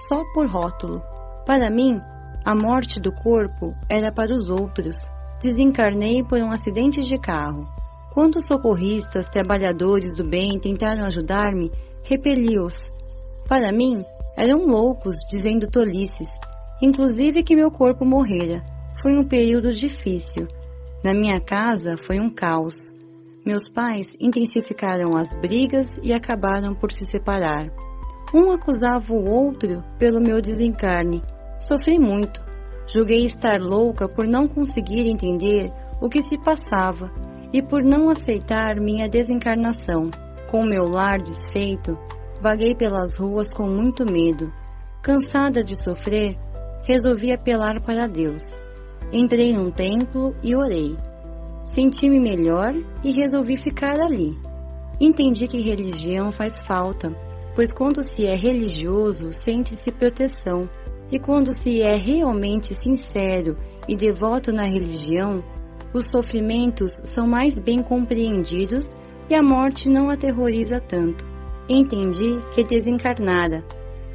só por rótulo. Para mim, a morte do corpo era para os outros. desencarnei por um acidente de carro. Quando os socorristas, trabalhadores do bem, tentaram ajudar-me, repeli-os. Para mim, eram loucos, dizendo tolices, inclusive que meu corpo morrera. Foi um período difícil. Na minha casa foi um caos. Meus pais intensificaram as brigas e acabaram por se separar. Um acusava o outro pelo meu desencarne. Sofri muito. Julguei estar louca por não conseguir entender o que se passava e por não aceitar minha desencarnação. Com meu lar desfeito, vaguei pelas ruas com muito medo. Cansada de sofrer, resolvi apelar para Deus. Entrei num templo e orei. Senti-me melhor e resolvi ficar ali. Entendi que religião faz falta, pois quando se é religioso, sente-se proteção, e quando se é realmente sincero e devoto na religião, os sofrimentos são mais bem compreendidos e a morte não aterroriza tanto. Entendi que desencarnara,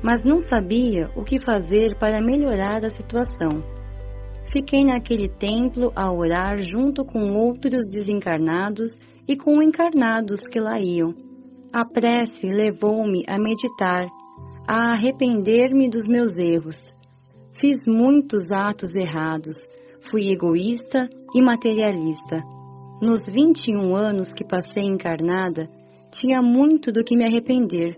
mas não sabia o que fazer para melhorar a situação. Fiquei naquele templo a orar junto com outros desencarnados e com encarnados que lá iam. A prece levou-me a meditar, a arrepender-me dos meus erros. Fiz muitos atos errados, fui egoísta e materialista. Nos 21 anos que passei encarnada, tinha muito do que me arrepender.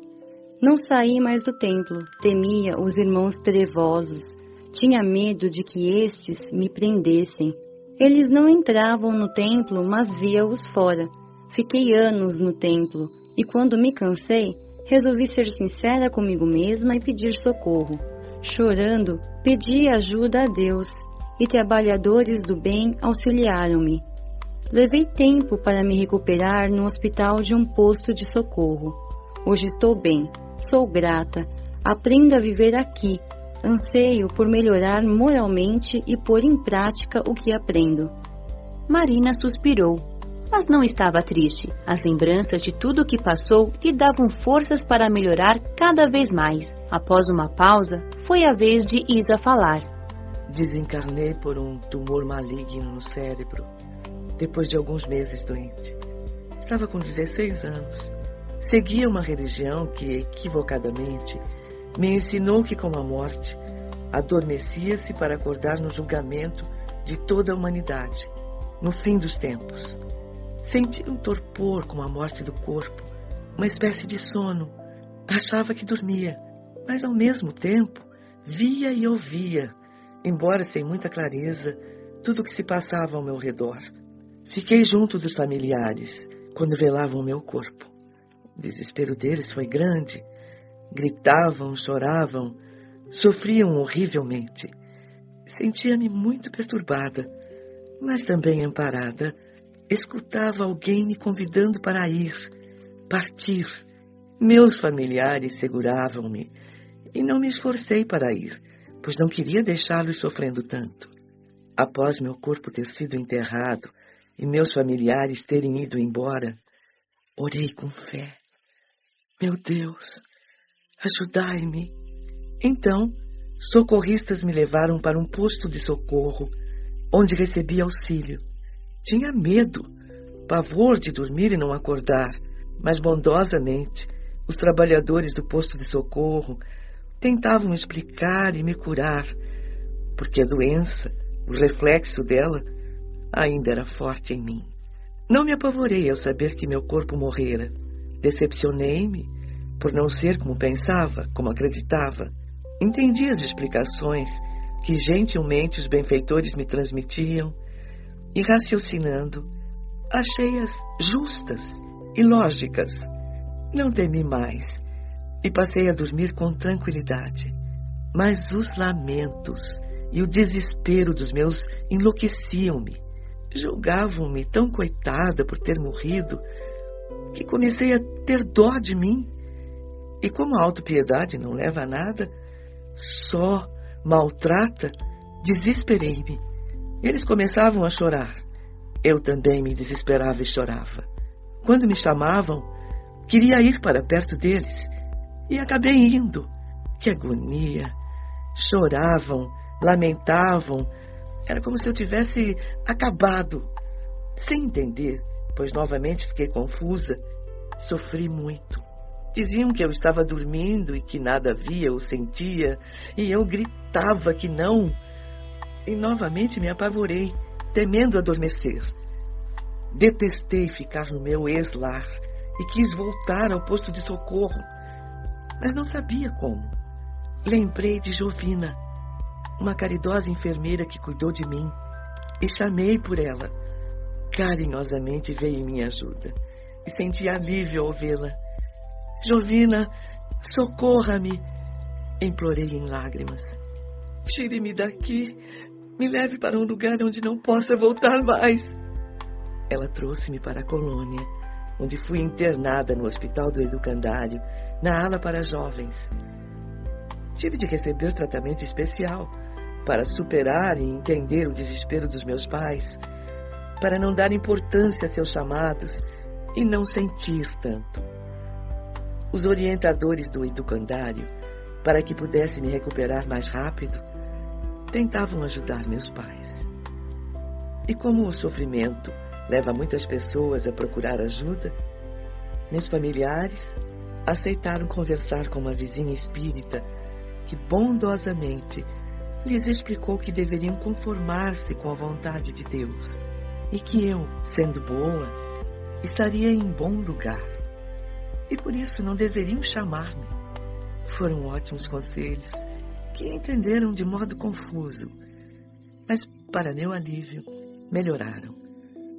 Não saí mais do templo, temia os irmãos trevosos. Tinha medo de que estes me prendessem. Eles não entravam no templo, mas via-os fora. Fiquei anos no templo, e quando me cansei, resolvi ser sincera comigo mesma e pedir socorro. Chorando, pedi ajuda a Deus, e trabalhadores do bem auxiliaram-me. Levei tempo para me recuperar no hospital de um posto de socorro. Hoje estou bem, sou grata, aprendo a viver aqui. Anseio por melhorar moralmente e pôr em prática o que aprendo. Marina suspirou, mas não estava triste. As lembranças de tudo o que passou lhe davam forças para melhorar cada vez mais. Após uma pausa, foi a vez de Isa falar. Desencarnei por um tumor maligno no cérebro, depois de alguns meses doente. Estava com 16 anos. Seguia uma religião que, equivocadamente, me ensinou que com a morte, adormecia-se para acordar no julgamento de toda a humanidade, no fim dos tempos. Senti um torpor com a morte do corpo, uma espécie de sono. Achava que dormia, mas ao mesmo tempo via e ouvia, embora sem muita clareza, tudo o que se passava ao meu redor. Fiquei junto dos familiares quando velavam o meu corpo. O desespero deles foi grande. Gritavam, choravam, sofriam horrivelmente. Sentia-me muito perturbada, mas também amparada. Escutava alguém me convidando para ir, partir. Meus familiares seguravam-me e não me esforcei para ir, pois não queria deixá-los sofrendo tanto. Após meu corpo ter sido enterrado e meus familiares terem ido embora, orei com fé. Meu Deus, ajudai-me. Então, socorristas me levaram para um posto de socorro, onde recebi auxílio. Tinha medo, pavor de dormir e não acordar, mas bondosamente, os trabalhadores do posto de socorro tentavam explicar e me curar, porque a doença, o reflexo dela, ainda era forte em mim. Não me apavorei ao saber que meu corpo morrera. Decepcionei-me por não ser como pensava, como acreditava. Entendi as explicações que gentilmente os benfeitores me transmitiam e, raciocinando, achei-as justas e lógicas. Não temi mais e passei a dormir com tranquilidade. Mas os lamentos e o desespero dos meus enlouqueciam-me. Julgavam-me tão coitada por ter morrido que comecei a ter dó de mim. E como a autopiedade não leva a nada, só maltrata, desesperei-me. Eles começavam a chorar. Eu também me desesperava e chorava. Quando me chamavam, queria ir para perto deles. E acabei indo. Que agonia! Choravam, lamentavam, Era como se eu tivesse acabado. Sem entender, pois novamente fiquei confusa, sofri muito. Diziam que eu estava dormindo e que nada via ou sentia, e eu gritava que não. E novamente me apavorei, temendo adormecer. Detestei ficar no meu ex-lar e quis voltar ao posto de socorro, mas não sabia como. Lembrei de Jovina, uma caridosa enfermeira que cuidou de mim, e chamei por ela. Carinhosamente veio em minha ajuda e senti alívio ao vê-la. Jovina, socorra-me, implorei em lágrimas. Tire-me daqui, me leve para um lugar onde não possa voltar mais. Ela trouxe-me para a colônia, onde fui internada no hospital do educandário, na ala para jovens. Tive de receber tratamento especial para superar e entender o desespero dos meus pais, para não dar importância a seus chamados e não sentir tanto. Os orientadores do educandário, para que pudesse me recuperar mais rápido, tentavam ajudar meus pais. E como o sofrimento leva muitas pessoas a procurar ajuda, meus familiares aceitaram conversar com uma vizinha espírita que bondosamente lhes explicou que deveriam conformar-se com a vontade de Deus e que eu, sendo boa, estaria em bom lugar e por isso não deveriam chamar-me. Foram ótimos conselhos que entenderam de modo confuso, mas para meu alívio melhoraram.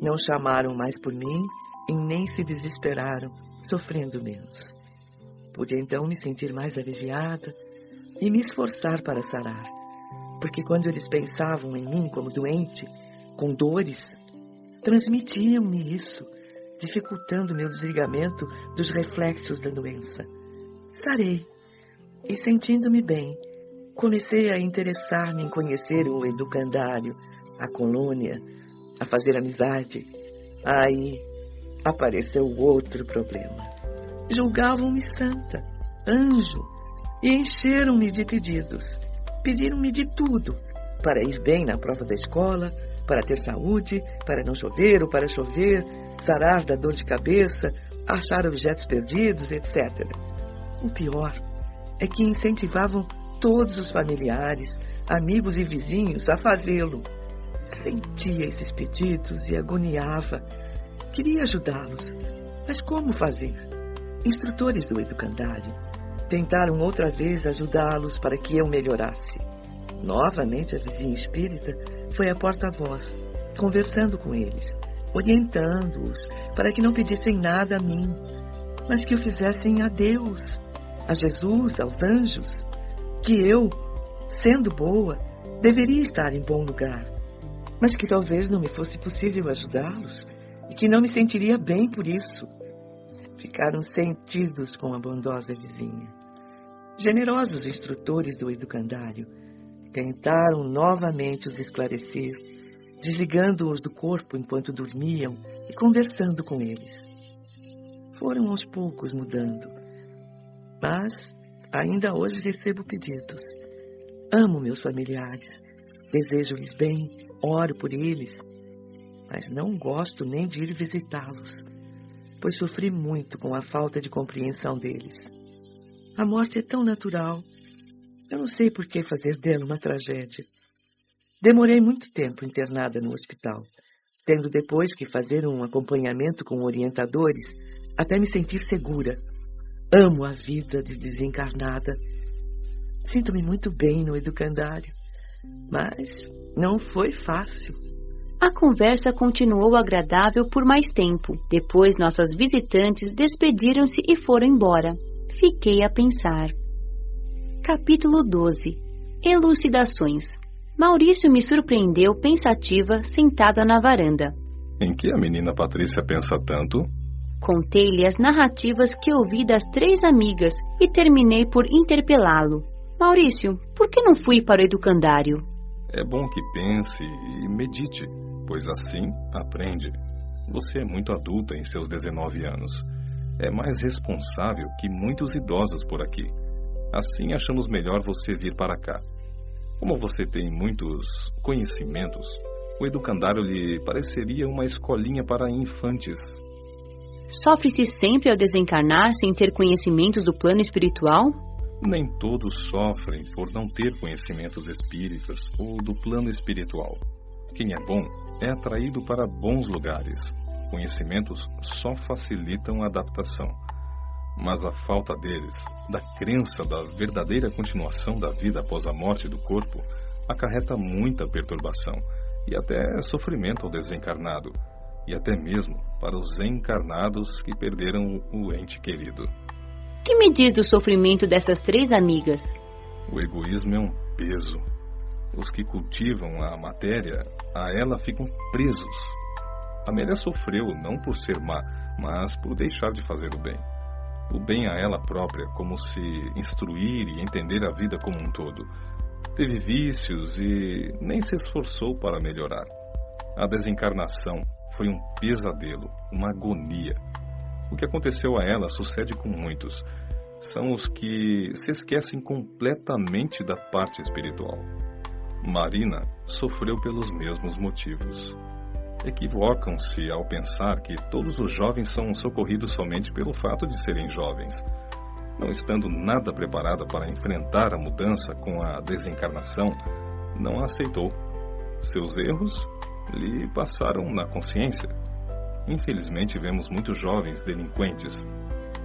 Não chamaram mais por mim e nem se desesperaram, sofrendo menos. Pude então me sentir mais aliviada e me esforçar para sarar, porque quando eles pensavam em mim como doente, com dores, transmitiam-me isso, dificultando meu desligamento dos reflexos da doença. Sarei e, sentindo-me bem, comecei a interessar-me em conhecer o educandário, a colônia, a fazer amizade. Aí apareceu outro problema. Julgavam-me santa, anjo, e encheram-me de pedidos. Pediram-me de tudo, para ir bem na prova da escola, para ter saúde, para não chover ou para chover, sarar da dor de cabeça, achar objetos perdidos, etc. O pior é que incentivavam todos os familiares, amigos e vizinhos a fazê-lo. Sentia esses pedidos e agoniava. Queria ajudá-los, mas como fazer? Instrutores do educandário tentaram outra vez ajudá-los para que eu melhorasse. Novamente a vizinha espírita foi a porta-voz, conversando com eles, orientando-os para que não pedissem nada a mim, mas que o fizessem a Deus, a Jesus, aos anjos, que eu, sendo boa, deveria estar em bom lugar, mas que talvez não me fosse possível ajudá-los e que não me sentiria bem por isso. Ficaram sentidos com a bondosa vizinha. Generosos instrutores do educandário tentaram novamente os esclarecer, desligando-os do corpo enquanto dormiam e conversando com eles. Foram aos poucos mudando, mas ainda hoje recebo pedidos. Amo meus familiares, desejo-lhes bem, oro por eles, mas não gosto nem de ir visitá-los, pois sofri muito com a falta de compreensão deles. A morte é tão natural, eu não sei por que fazer dela uma tragédia. Demorei muito tempo internada no hospital, tendo depois que fazer um acompanhamento com orientadores até me sentir segura. Amo a vida de desencarnada. Sinto-me muito bem no educandário, mas não foi fácil. A conversa continuou agradável por mais tempo. Depois, nossas visitantes despediram-se e foram embora. Fiquei a pensar. Capítulo 12. Elucidações. Maurício me surpreendeu pensativa, sentada na varanda. Em que a menina Patrícia pensa tanto? Contei-lhe as narrativas que ouvi das 3 amigas e terminei por interpelá-lo. Maurício, por que não fui para o educandário? É bom que pense e medite, pois assim aprende. Você é muito adulta em seus 19 anos. É mais responsável que muitos idosos por aqui. Assim achamos melhor você vir para cá. Como você tem muitos conhecimentos, o educandário lhe pareceria uma escolinha para infantes. Sofre-se sempre ao desencarnar sem ter conhecimentos do plano espiritual? Nem todos sofrem por não ter conhecimentos espíritas ou do plano espiritual. Quem é bom é atraído para bons lugares. Conhecimentos só facilitam a adaptação. Mas a falta deles, da crença da verdadeira continuação da vida após a morte do corpo, acarreta muita perturbação e até sofrimento ao desencarnado, e até mesmo para os encarnados que perderam o ente querido. Que me diz do sofrimento dessas 3 amigas? O egoísmo é um peso. Os que cultivam a matéria, a ela ficam presos. Amélia sofreu não por ser má, mas por deixar de fazer o bem. O bem a ela própria, como se instruir e entender a vida como um todo. Teve vícios e nem se esforçou para melhorar. A desencarnação foi um pesadelo, uma agonia. O que aconteceu a ela sucede com muitos. São os que se esquecem completamente da parte espiritual. Marina sofreu pelos mesmos motivos. Equivocam-se ao pensar que todos os jovens são socorridos somente pelo fato de serem jovens. Não estando nada preparada para enfrentar a mudança com a desencarnação, não a aceitou. Seus erros lhe passaram na consciência. Infelizmente, vemos muitos jovens delinquentes.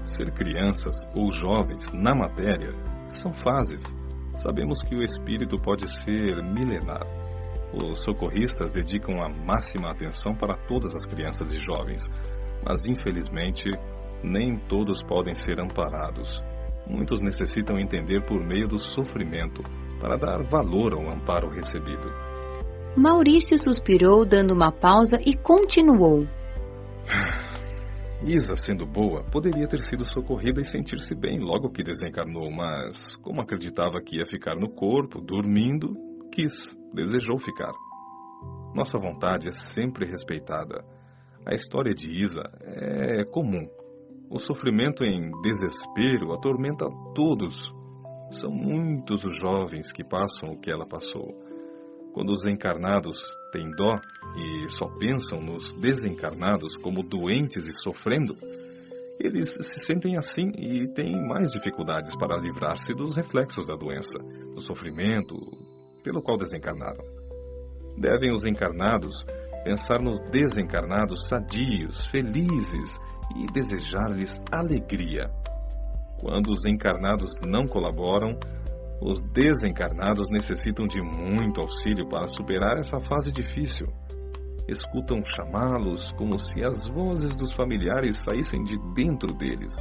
Ser crianças ou jovens na matéria são fases. Sabemos que o espírito pode ser milenar. Os socorristas dedicam a máxima atenção para todas as crianças e jovens, mas infelizmente nem todos podem ser amparados. Muitos necessitam entender por meio do sofrimento para dar valor ao amparo recebido. Maurício suspirou, dando uma pausa, e continuou. Isa, sendo boa, poderia ter sido socorrida e sentir-se bem logo que desencarnou, mas, como acreditava que ia ficar no corpo, dormindo, desejou ficar. Nossa vontade é sempre respeitada. A história de Isa é comum. O sofrimento em desespero atormenta todos. São muitos os jovens que passam o que ela passou. Quando os encarnados têm dó e só pensam nos desencarnados como doentes e sofrendo, eles se sentem assim e têm mais dificuldades para livrar-se dos reflexos da doença, do sofrimento pelo qual desencarnaram. Devem os encarnados pensar nos desencarnados sadios, felizes e desejar-lhes alegria. Quando os encarnados não colaboram, os desencarnados necessitam de muito auxílio para superar essa fase difícil. Escutam chamá-los como se as vozes dos familiares saíssem de dentro deles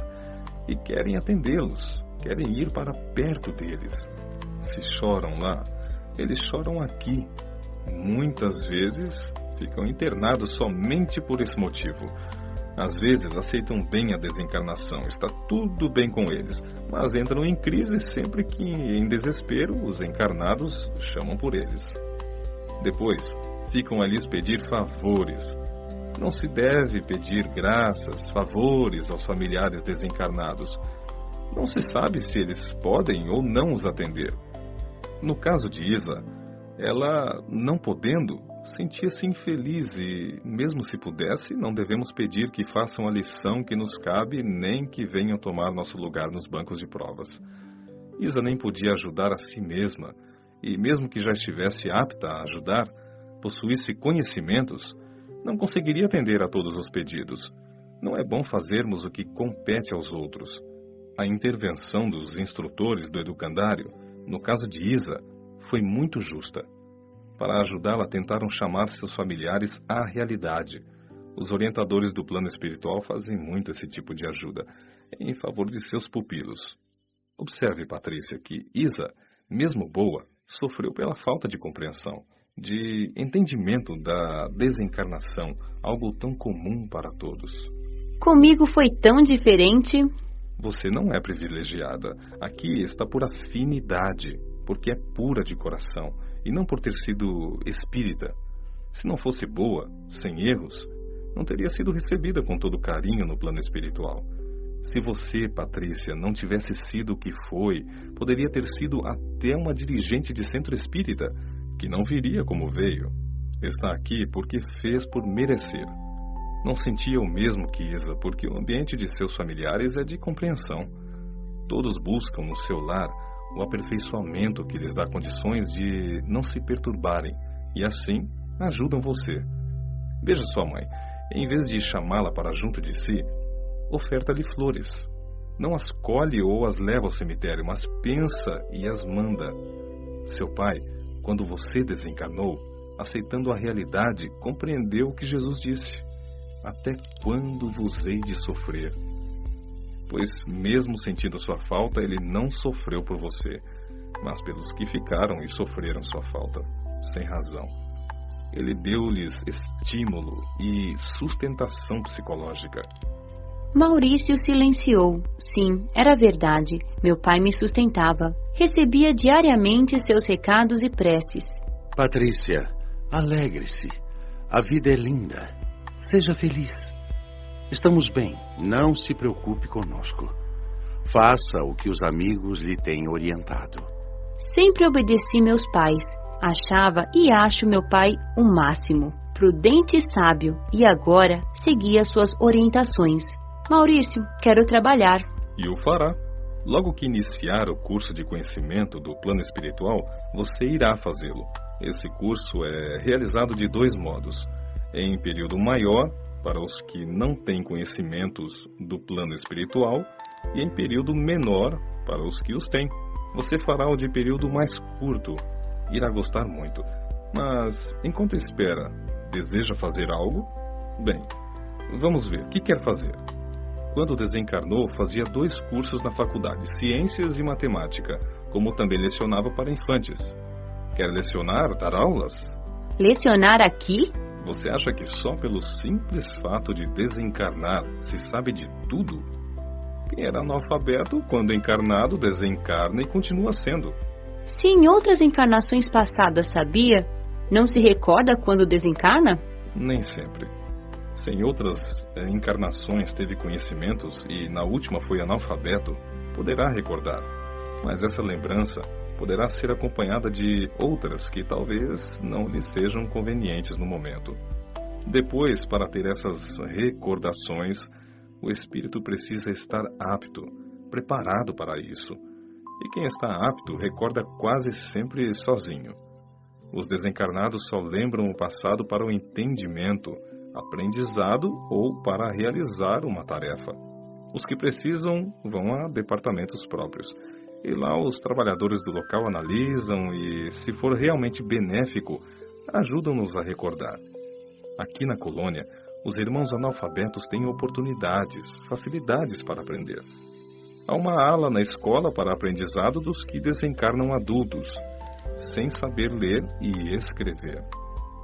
e querem atendê-los, querem ir para perto deles. Se choram lá, eles choram aqui. Muitas vezes ficam internados somente por esse motivo. Às vezes aceitam bem a desencarnação, está tudo bem com eles, mas entram em crise sempre que, em desespero, os encarnados chamam por eles. Depois, ficam a lhes pedir favores. Não se deve pedir graças, favores aos familiares desencarnados. Não se sabe se eles podem ou não os atender. No caso de Isa, ela, não podendo, sentia-se infeliz e, mesmo se pudesse, não devemos pedir que façam a lição que nos cabe, nem que venham tomar nosso lugar nos bancos de provas. Isa nem podia ajudar a si mesma, e mesmo que já estivesse apta a ajudar, possuísse conhecimentos, não conseguiria atender a todos os pedidos. Não é bom fazermos o que compete aos outros. A intervenção dos instrutores do educandário, no caso de Isa, foi muito justa. Para ajudá-la, tentaram chamar seus familiares à realidade. Os orientadores do plano espiritual fazem muito esse tipo de ajuda, em favor de seus pupilos. Observe, Patrícia, que Isa, mesmo boa, sofreu pela falta de compreensão, de entendimento da desencarnação, algo tão comum para todos. Comigo foi tão diferente. Você não é privilegiada. Aqui está por afinidade, porque é pura de coração, e não por ter sido espírita. Se não fosse boa, sem erros, não teria sido recebida com todo carinho no plano espiritual. Se você, Patrícia, não tivesse sido o que foi, poderia ter sido até uma dirigente de centro espírita, que não viria como veio. Está aqui porque fez por merecer. Não sentia o mesmo que Isa, porque o ambiente de seus familiares é de compreensão. Todos buscam no seu lar o aperfeiçoamento que lhes dá condições de não se perturbarem, e assim ajudam você. Veja sua mãe, em vez de chamá-la para junto de si, oferta-lhe flores. Não as colhe ou as leva ao cemitério, mas pensa e as manda. Seu pai, quando você desencarnou, aceitando a realidade, compreendeu o que Jesus disse: até quando vos hei de sofrer? Pois, mesmo sentindo sua falta, ele não sofreu por você, mas pelos que ficaram e sofreram sua falta, sem razão. Ele deu-lhes estímulo e sustentação psicológica. Maurício silenciou. Sim, era verdade. Meu pai me sustentava. Recebia diariamente seus recados e preces. Patrícia, alegre-se. A vida é linda. Seja feliz. Estamos bem. Não se preocupe conosco. Faça o que os amigos lhe têm orientado. Sempre obedeci meus pais. Achava e acho meu pai o máximo, prudente e sábio, e agora seguia suas orientações. Maurício, quero trabalhar. E o fará. Logo que iniciar o curso de conhecimento do plano espiritual, você irá fazê-lo. Esse curso é realizado de 2 modos. Em período maior, para os que não têm conhecimentos do plano espiritual, e em período menor, para os que os têm. Você fará o de período mais curto. Irá gostar muito. Mas, enquanto espera, deseja fazer algo? Bem, vamos ver. O que quer fazer? Quando desencarnou, fazia 2 cursos na faculdade, Ciências e Matemática, como também lecionava para infantes. Quer lecionar, dar aulas? Lecionar aqui? Você acha que só pelo simples fato de desencarnar se sabe de tudo? Quem era analfabeto, quando encarnado, desencarna e continua sendo. Se em outras encarnações passadas sabia, não se recorda quando desencarna? Nem sempre. Se em outras encarnações teve conhecimentos e na última foi analfabeto, poderá recordar. Mas essa lembrança poderá ser acompanhada de outras que talvez não lhe sejam convenientes no momento. Depois, para ter essas recordações, o espírito precisa estar apto, preparado para isso. E quem está apto recorda quase sempre sozinho. Os desencarnados só lembram o passado para o entendimento, aprendizado ou para realizar uma tarefa. Os que precisam vão a departamentos próprios. E lá os trabalhadores do local analisam e, se for realmente benéfico, ajudam-nos a recordar. Aqui na colônia, os irmãos analfabetos têm oportunidades, facilidades para aprender. Há uma ala na escola para aprendizado dos que desencarnam adultos, sem saber ler e escrever.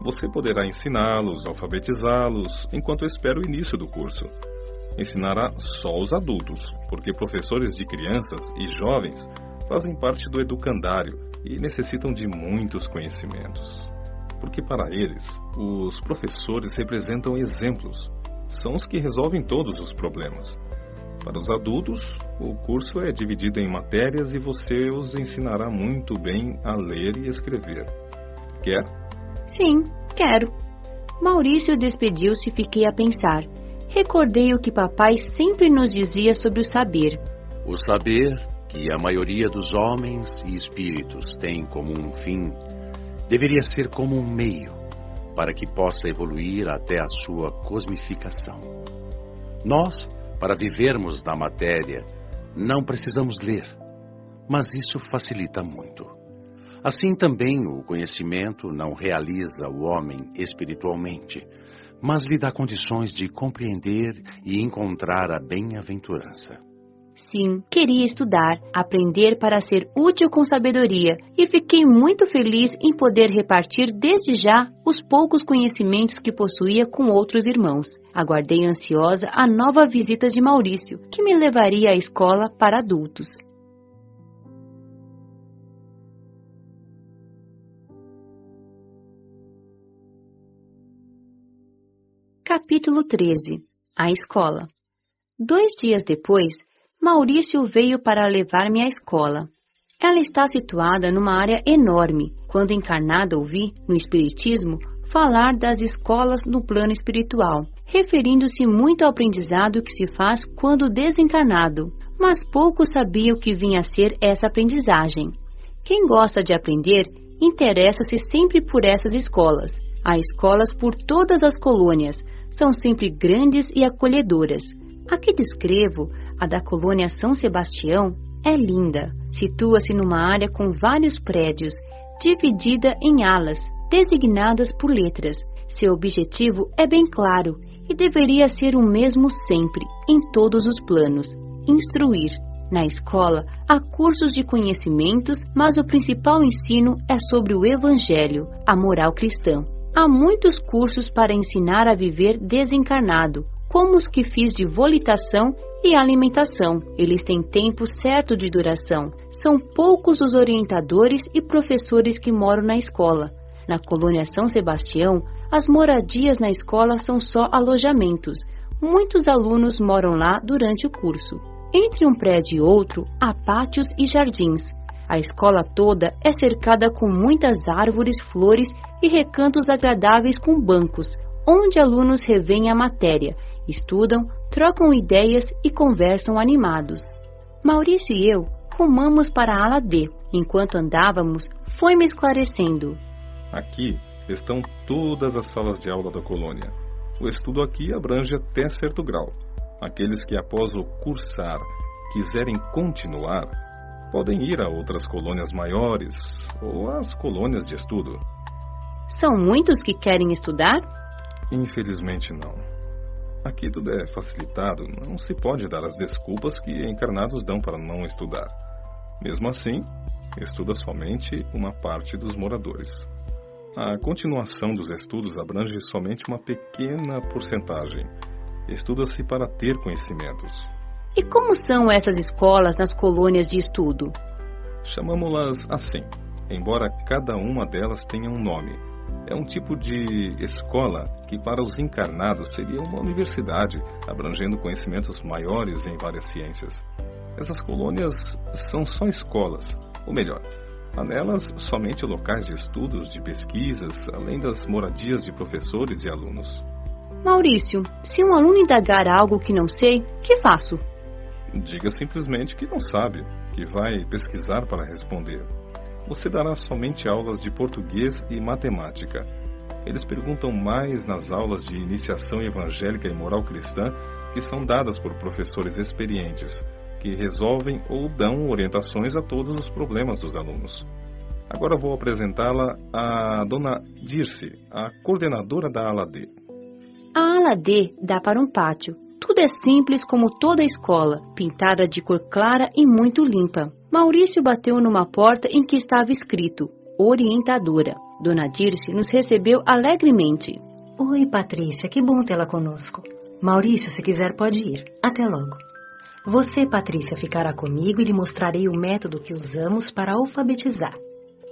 Você poderá ensiná-los, alfabetizá-los, enquanto espera o início do curso. Ensinará só os adultos, porque professores de crianças e jovens fazem parte do educandário e necessitam de muitos conhecimentos. Porque para eles, os professores representam exemplos. São os que resolvem todos os problemas. Para os adultos, o curso é dividido em matérias e você os ensinará muito bem a ler e escrever. Quer? Sim, quero. Maurício despediu-se e fiquei a pensar. Recordei o que papai sempre nos dizia sobre o saber. O saber, que a maioria dos homens e espíritos tem como um fim, deveria ser como um meio para que possa evoluir até a sua cosmificação. Nós, para vivermos da matéria, não precisamos ler, mas isso facilita muito. Assim também o conhecimento não realiza o homem espiritualmente, mas lhe dá condições de compreender e encontrar a bem-aventurança. Sim, queria estudar, aprender para ser útil com sabedoria, e fiquei muito feliz em poder repartir desde já os poucos conhecimentos que possuía com outros irmãos. Aguardei ansiosa a nova visita de Maurício, que me levaria à escola para adultos. Capítulo 13. A escola. 2 dias depois, Maurício veio para levar-me à escola. Ela está situada numa área enorme. Quando encarnada ouvi, no Espiritismo, falar das escolas no plano espiritual, referindo-se muito ao aprendizado que se faz quando desencarnado, mas pouco sabia o que vinha a ser essa aprendizagem. Quem gosta de aprender, interessa-se sempre por essas escolas. Há escolas por todas as colônias, são sempre grandes e acolhedoras. A que descrevo, a da colônia São Sebastião, é linda. Situa-se numa área com vários prédios, dividida em alas, designadas por letras. Seu objetivo é bem claro e deveria ser o mesmo sempre, em todos os planos: instruir. Na escola, há cursos de conhecimentos, mas o principal ensino é sobre o Evangelho, a moral cristã. Há muitos cursos para ensinar a viver desencarnado, como os que fiz de volitação e alimentação. Eles têm tempo certo de duração. São poucos os orientadores e professores que moram na escola. Na colônia São Sebastião, as moradias na escola são só alojamentos. Muitos alunos moram lá durante o curso. Entre um prédio e outro, há pátios e jardins. A escola toda é cercada com muitas árvores, flores e recantos agradáveis com bancos, onde alunos revêem a matéria, estudam, trocam ideias e conversam animados. Maurício e eu rumamos para a ala D. Enquanto andávamos, foi-me esclarecendo. Aqui estão todas as salas de aula da colônia. O estudo aqui abrange até certo grau. Aqueles que após o cursar quiserem continuar, podem ir a outras colônias maiores ou às colônias de estudo. São muitos que querem estudar? Infelizmente não. Aqui tudo é facilitado, não se pode dar as desculpas que encarnados dão para não estudar. Mesmo assim, estuda somente uma parte dos moradores. A continuação dos estudos abrange somente uma pequena porcentagem. Estuda-se para ter conhecimentos. E como são essas escolas nas colônias de estudo? Chamamos-las assim, embora cada uma delas tenha um nome. É um tipo de escola que para os encarnados seria uma universidade, abrangendo conhecimentos maiores em várias ciências. Essas colônias são só escolas, ou melhor, há nelas somente locais de estudos, de pesquisas, além das moradias de professores e alunos. Maurício, se um aluno indagar algo que não sei, que faço? Diga simplesmente que não sabe, que vai pesquisar para responder. Você dará somente aulas de português e matemática. Eles perguntam mais nas aulas de iniciação evangélica e moral cristã, que são dadas por professores experientes, que resolvem ou dão orientações a todos os problemas dos alunos. Agora vou apresentá-la à dona Dirce, a coordenadora da ala D. A ala D dá para um pátio. Tudo é simples como toda a escola, pintada de cor clara e muito limpa. Maurício bateu numa porta em que estava escrito orientadora. Dona Dirce nos recebeu alegremente. Oi, Patrícia, que bom tê-la conosco. Maurício, se quiser, pode ir. Até logo. Você, Patrícia, ficará comigo e lhe mostrarei o método que usamos para alfabetizar.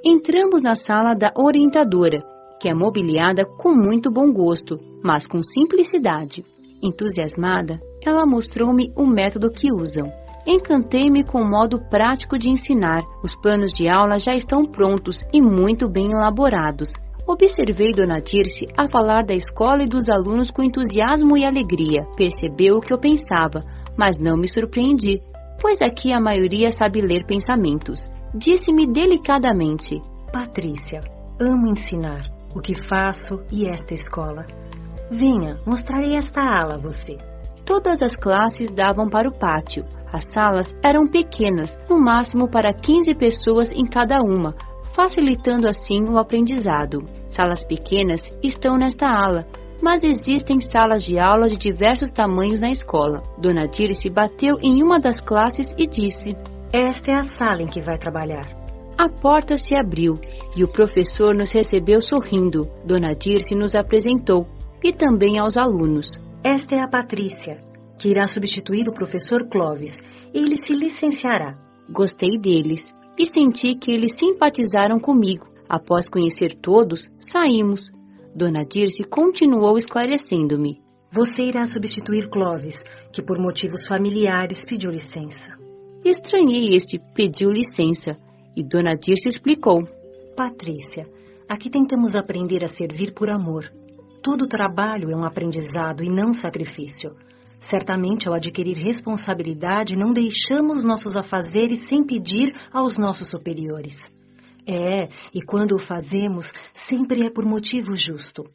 Entramos na sala da orientadora, que é mobiliada com muito bom gosto, mas com simplicidade. Entusiasmada, ela mostrou-me o método que usam. Encantei-me com o modo prático de ensinar. Os planos de aula já estão prontos e muito bem elaborados. Observei Dona Dirce a falar da escola e dos alunos com entusiasmo e alegria. Percebeu o que eu pensava, mas não me surpreendi, pois aqui a maioria sabe ler pensamentos. Disse-me delicadamente: Patrícia, amo ensinar o que faço e esta escola. Venha, mostrarei esta ala a você. Todas as classes davam para o pátio. As salas eram pequenas, no máximo para 15 pessoas em cada uma, facilitando assim o aprendizado. Salas pequenas estão nesta ala, mas existem salas de aula de diversos tamanhos na escola. Dona Dirce bateu em uma das classes e disse: Esta é a sala em que vai trabalhar. A porta se abriu e o professor nos recebeu sorrindo. Dona Dirce nos apresentou, e também aos alunos. Esta é a Patrícia, que irá substituir o professor Clóvis. Ele se licenciará. Gostei deles e senti que eles simpatizaram comigo. Após conhecer todos, saímos. Dona Dirce continuou esclarecendo-me. Você irá substituir Clovis, que por motivos familiares pediu licença. Estranhei este pediu licença, e Dona Dirce explicou. Patrícia, aqui tentamos aprender a servir por amor. Todo trabalho é um aprendizado e não sacrifício. Certamente, ao adquirir responsabilidade, não deixamos nossos afazeres sem pedir aos nossos superiores. E quando o fazemos, sempre é por motivo justo.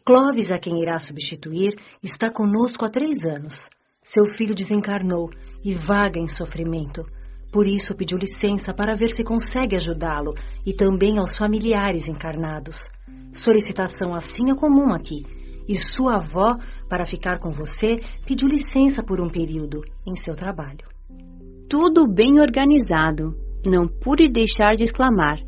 Clovis, a quem irá substituir, está conosco há 3 anos. Seu filho desencarnou e vaga em sofrimento. Por isso pediu licença para ver se consegue ajudá-lo e também aos familiares encarnados. Solicitação assim é comum aqui. E sua avó, para ficar com você, pediu licença por um período em seu trabalho. Tudo bem organizado. Não pude deixar de exclamar.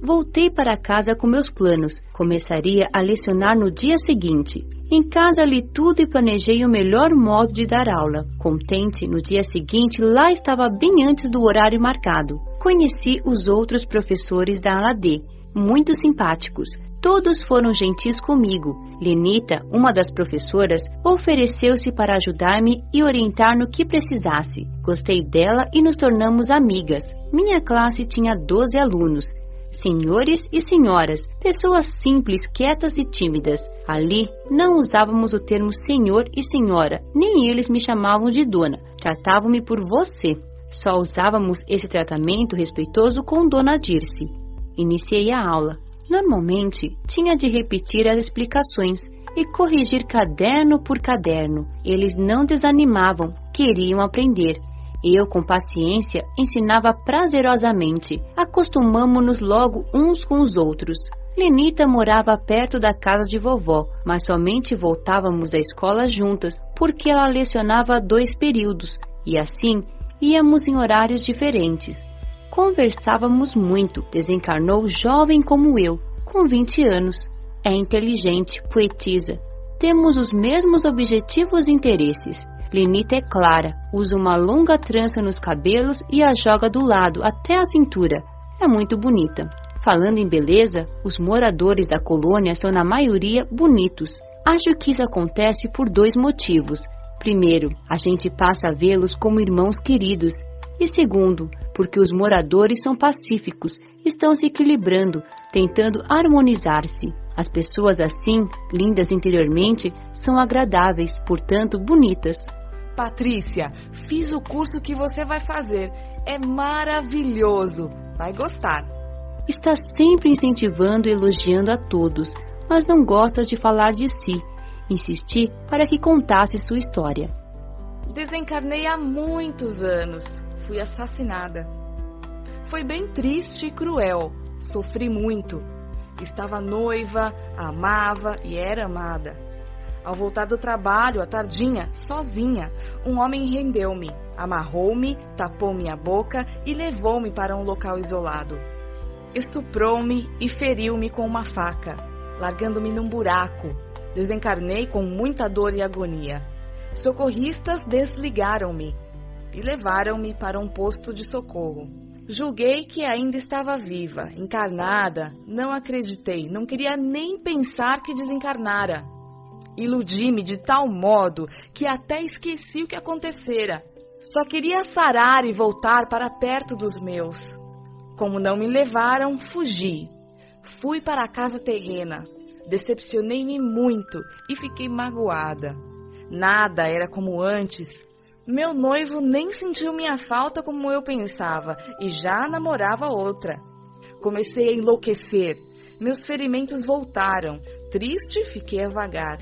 Voltei para casa com meus planos. Começaria a lecionar no dia seguinte. Em casa li tudo e planejei o melhor modo de dar aula. Contente, no dia seguinte, lá estava bem antes do horário marcado. Conheci os outros professores da ala D, muito simpáticos. Todos foram gentis comigo. Lenita, uma das professoras, ofereceu-se para ajudar-me e orientar no que precisasse. Gostei dela e nos tornamos amigas. Minha classe tinha 12 alunos. Senhores e senhoras, pessoas simples, quietas e tímidas. Ali, não usávamos o termo senhor e senhora, nem eles me chamavam de dona, tratavam-me por você. Só usávamos esse tratamento respeitoso com Dona Dirce. Iniciei a aula. Normalmente, tinha de repetir as explicações e corrigir caderno por caderno. Eles não desanimavam, queriam aprender. Eu, com paciência, ensinava prazerosamente. Acostumamo-nos logo uns com os outros. Lenita morava perto da casa de vovó, mas somente voltávamos da escola juntas, porque ela lecionava 2 períodos, e assim íamos em horários diferentes. Conversávamos muito. Desencarnou jovem como eu, com 20 anos. É inteligente, poetisa. Temos os mesmos objetivos e interesses. Lenita é clara, usa uma longa trança nos cabelos e a joga do lado até a cintura. É muito bonita. Falando em beleza, os moradores da colônia são na maioria bonitos. Acho que isso acontece por 2 motivos. Primeiro, a gente passa a vê-los como irmãos queridos. E segundo, porque os moradores são pacíficos, estão se equilibrando, tentando harmonizar-se. As pessoas assim, lindas interiormente, são agradáveis, portanto bonitas. Patrícia, fiz o curso que você vai fazer. É maravilhoso. Vai gostar. Está sempre incentivando e elogiando a todos, mas não gosta de falar de si. Insisti para que contasse sua história. Desencarnei há muitos anos. Fui assassinada. Foi bem triste e cruel. Sofri muito. Estava noiva, amava e era amada. Ao voltar do trabalho, à tardinha, sozinha, um homem rendeu-me, amarrou-me, tapou minha boca e levou-me para um local isolado. Estuprou-me e feriu-me com uma faca, largando-me num buraco. Desencarnei com muita dor e agonia. Socorristas desligaram-me e levaram-me para um posto de socorro. Julguei que ainda estava viva, encarnada. Não acreditei, não queria nem pensar que desencarnara. Iludi-me de tal modo que até esqueci o que acontecera. Só queria sarar e voltar para perto dos meus. Como não me levaram, fugi. Fui para a casa terrena. Decepcionei-me muito e fiquei magoada. Nada era como antes. Meu noivo nem sentiu minha falta como eu pensava e já namorava outra. Comecei a enlouquecer. Meus ferimentos voltaram. Triste, fiquei a vagar.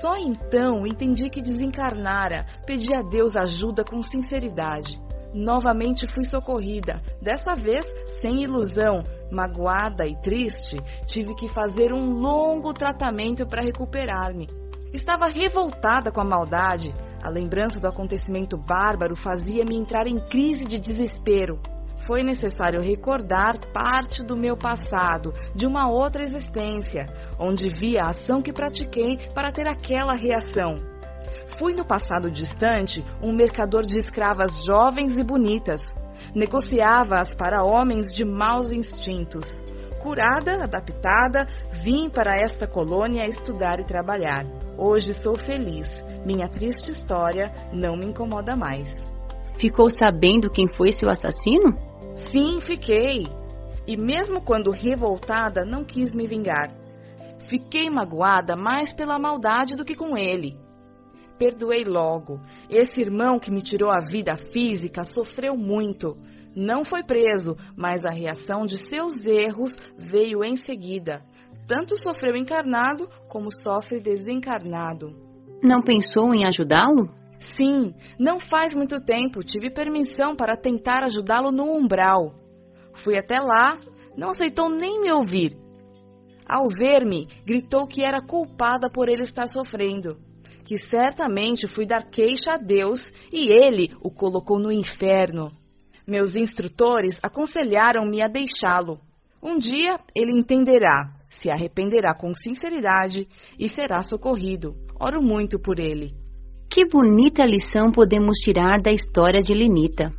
Só então entendi que desencarnara. Pedi a Deus ajuda com sinceridade. Novamente fui socorrida. Dessa vez, sem ilusão, magoada e triste, tive que fazer um longo tratamento para recuperar-me. Estava revoltada com a maldade. A lembrança do acontecimento bárbaro fazia-me entrar em crise de desespero. Foi necessário recordar parte do meu passado, de uma outra existência, onde vi a ação que pratiquei para ter aquela reação. Fui no passado distante um mercador de escravas jovens e bonitas. Negociava-as para homens de maus instintos. Curada, adaptada, vim para esta colônia estudar e trabalhar. Hoje sou feliz. Minha triste história não me incomoda mais. Ficou sabendo quem foi seu assassino? Sim, fiquei. E mesmo quando revoltada, não quis me vingar. Fiquei magoada mais pela maldade do que com ele. Perdoei logo. Esse irmão que me tirou a vida física sofreu muito. Não foi preso, mas a reação de seus erros veio em seguida. Tanto sofreu encarnado como sofre desencarnado. Não pensou em ajudá-lo? Sim, não faz muito tempo tive permissão para tentar ajudá-lo no umbral. Fui até lá, não aceitou nem me ouvir. Ao ver-me, gritou que era culpada por ele estar sofrendo, que certamente fui dar queixa a Deus e ele o colocou no inferno. Meus instrutores aconselharam-me a deixá-lo. Um dia ele entenderá, se arrependerá com sinceridade e será socorrido. Oro muito por ele. Que bonita lição podemos tirar da história de Lenita.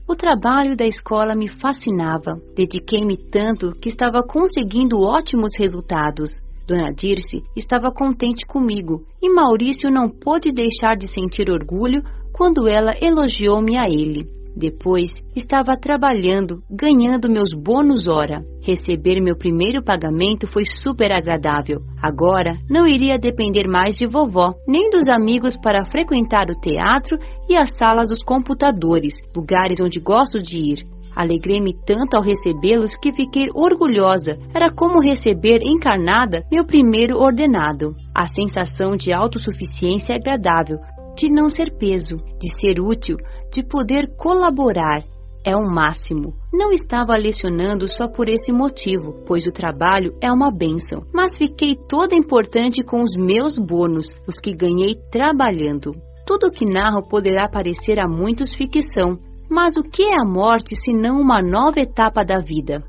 O trabalho da escola me fascinava. Dediquei-me tanto que estava conseguindo ótimos resultados. Dona Dirce estava contente comigo e Maurício não pôde deixar de sentir orgulho quando ela elogiou-me a ele. Depois, estava trabalhando, ganhando meus bônus hora. Receber meu primeiro pagamento foi super agradável. Agora, não iria depender mais de vovó, nem dos amigos para frequentar o teatro e as salas dos computadores, lugares onde gosto de ir. Alegrei-me tanto ao recebê-los que fiquei orgulhosa. Era como receber encarnada meu primeiro ordenado. A sensação de autossuficiência é agradável, de não ser peso, de ser útil, de poder colaborar. É o máximo. Não estava lecionando só por esse motivo, pois o trabalho é uma bênção, mas fiquei toda importante com os meus bônus, os que ganhei trabalhando. Tudo o que narro poderá parecer a muitos ficção, mas o que é a morte senão uma nova etapa da vida?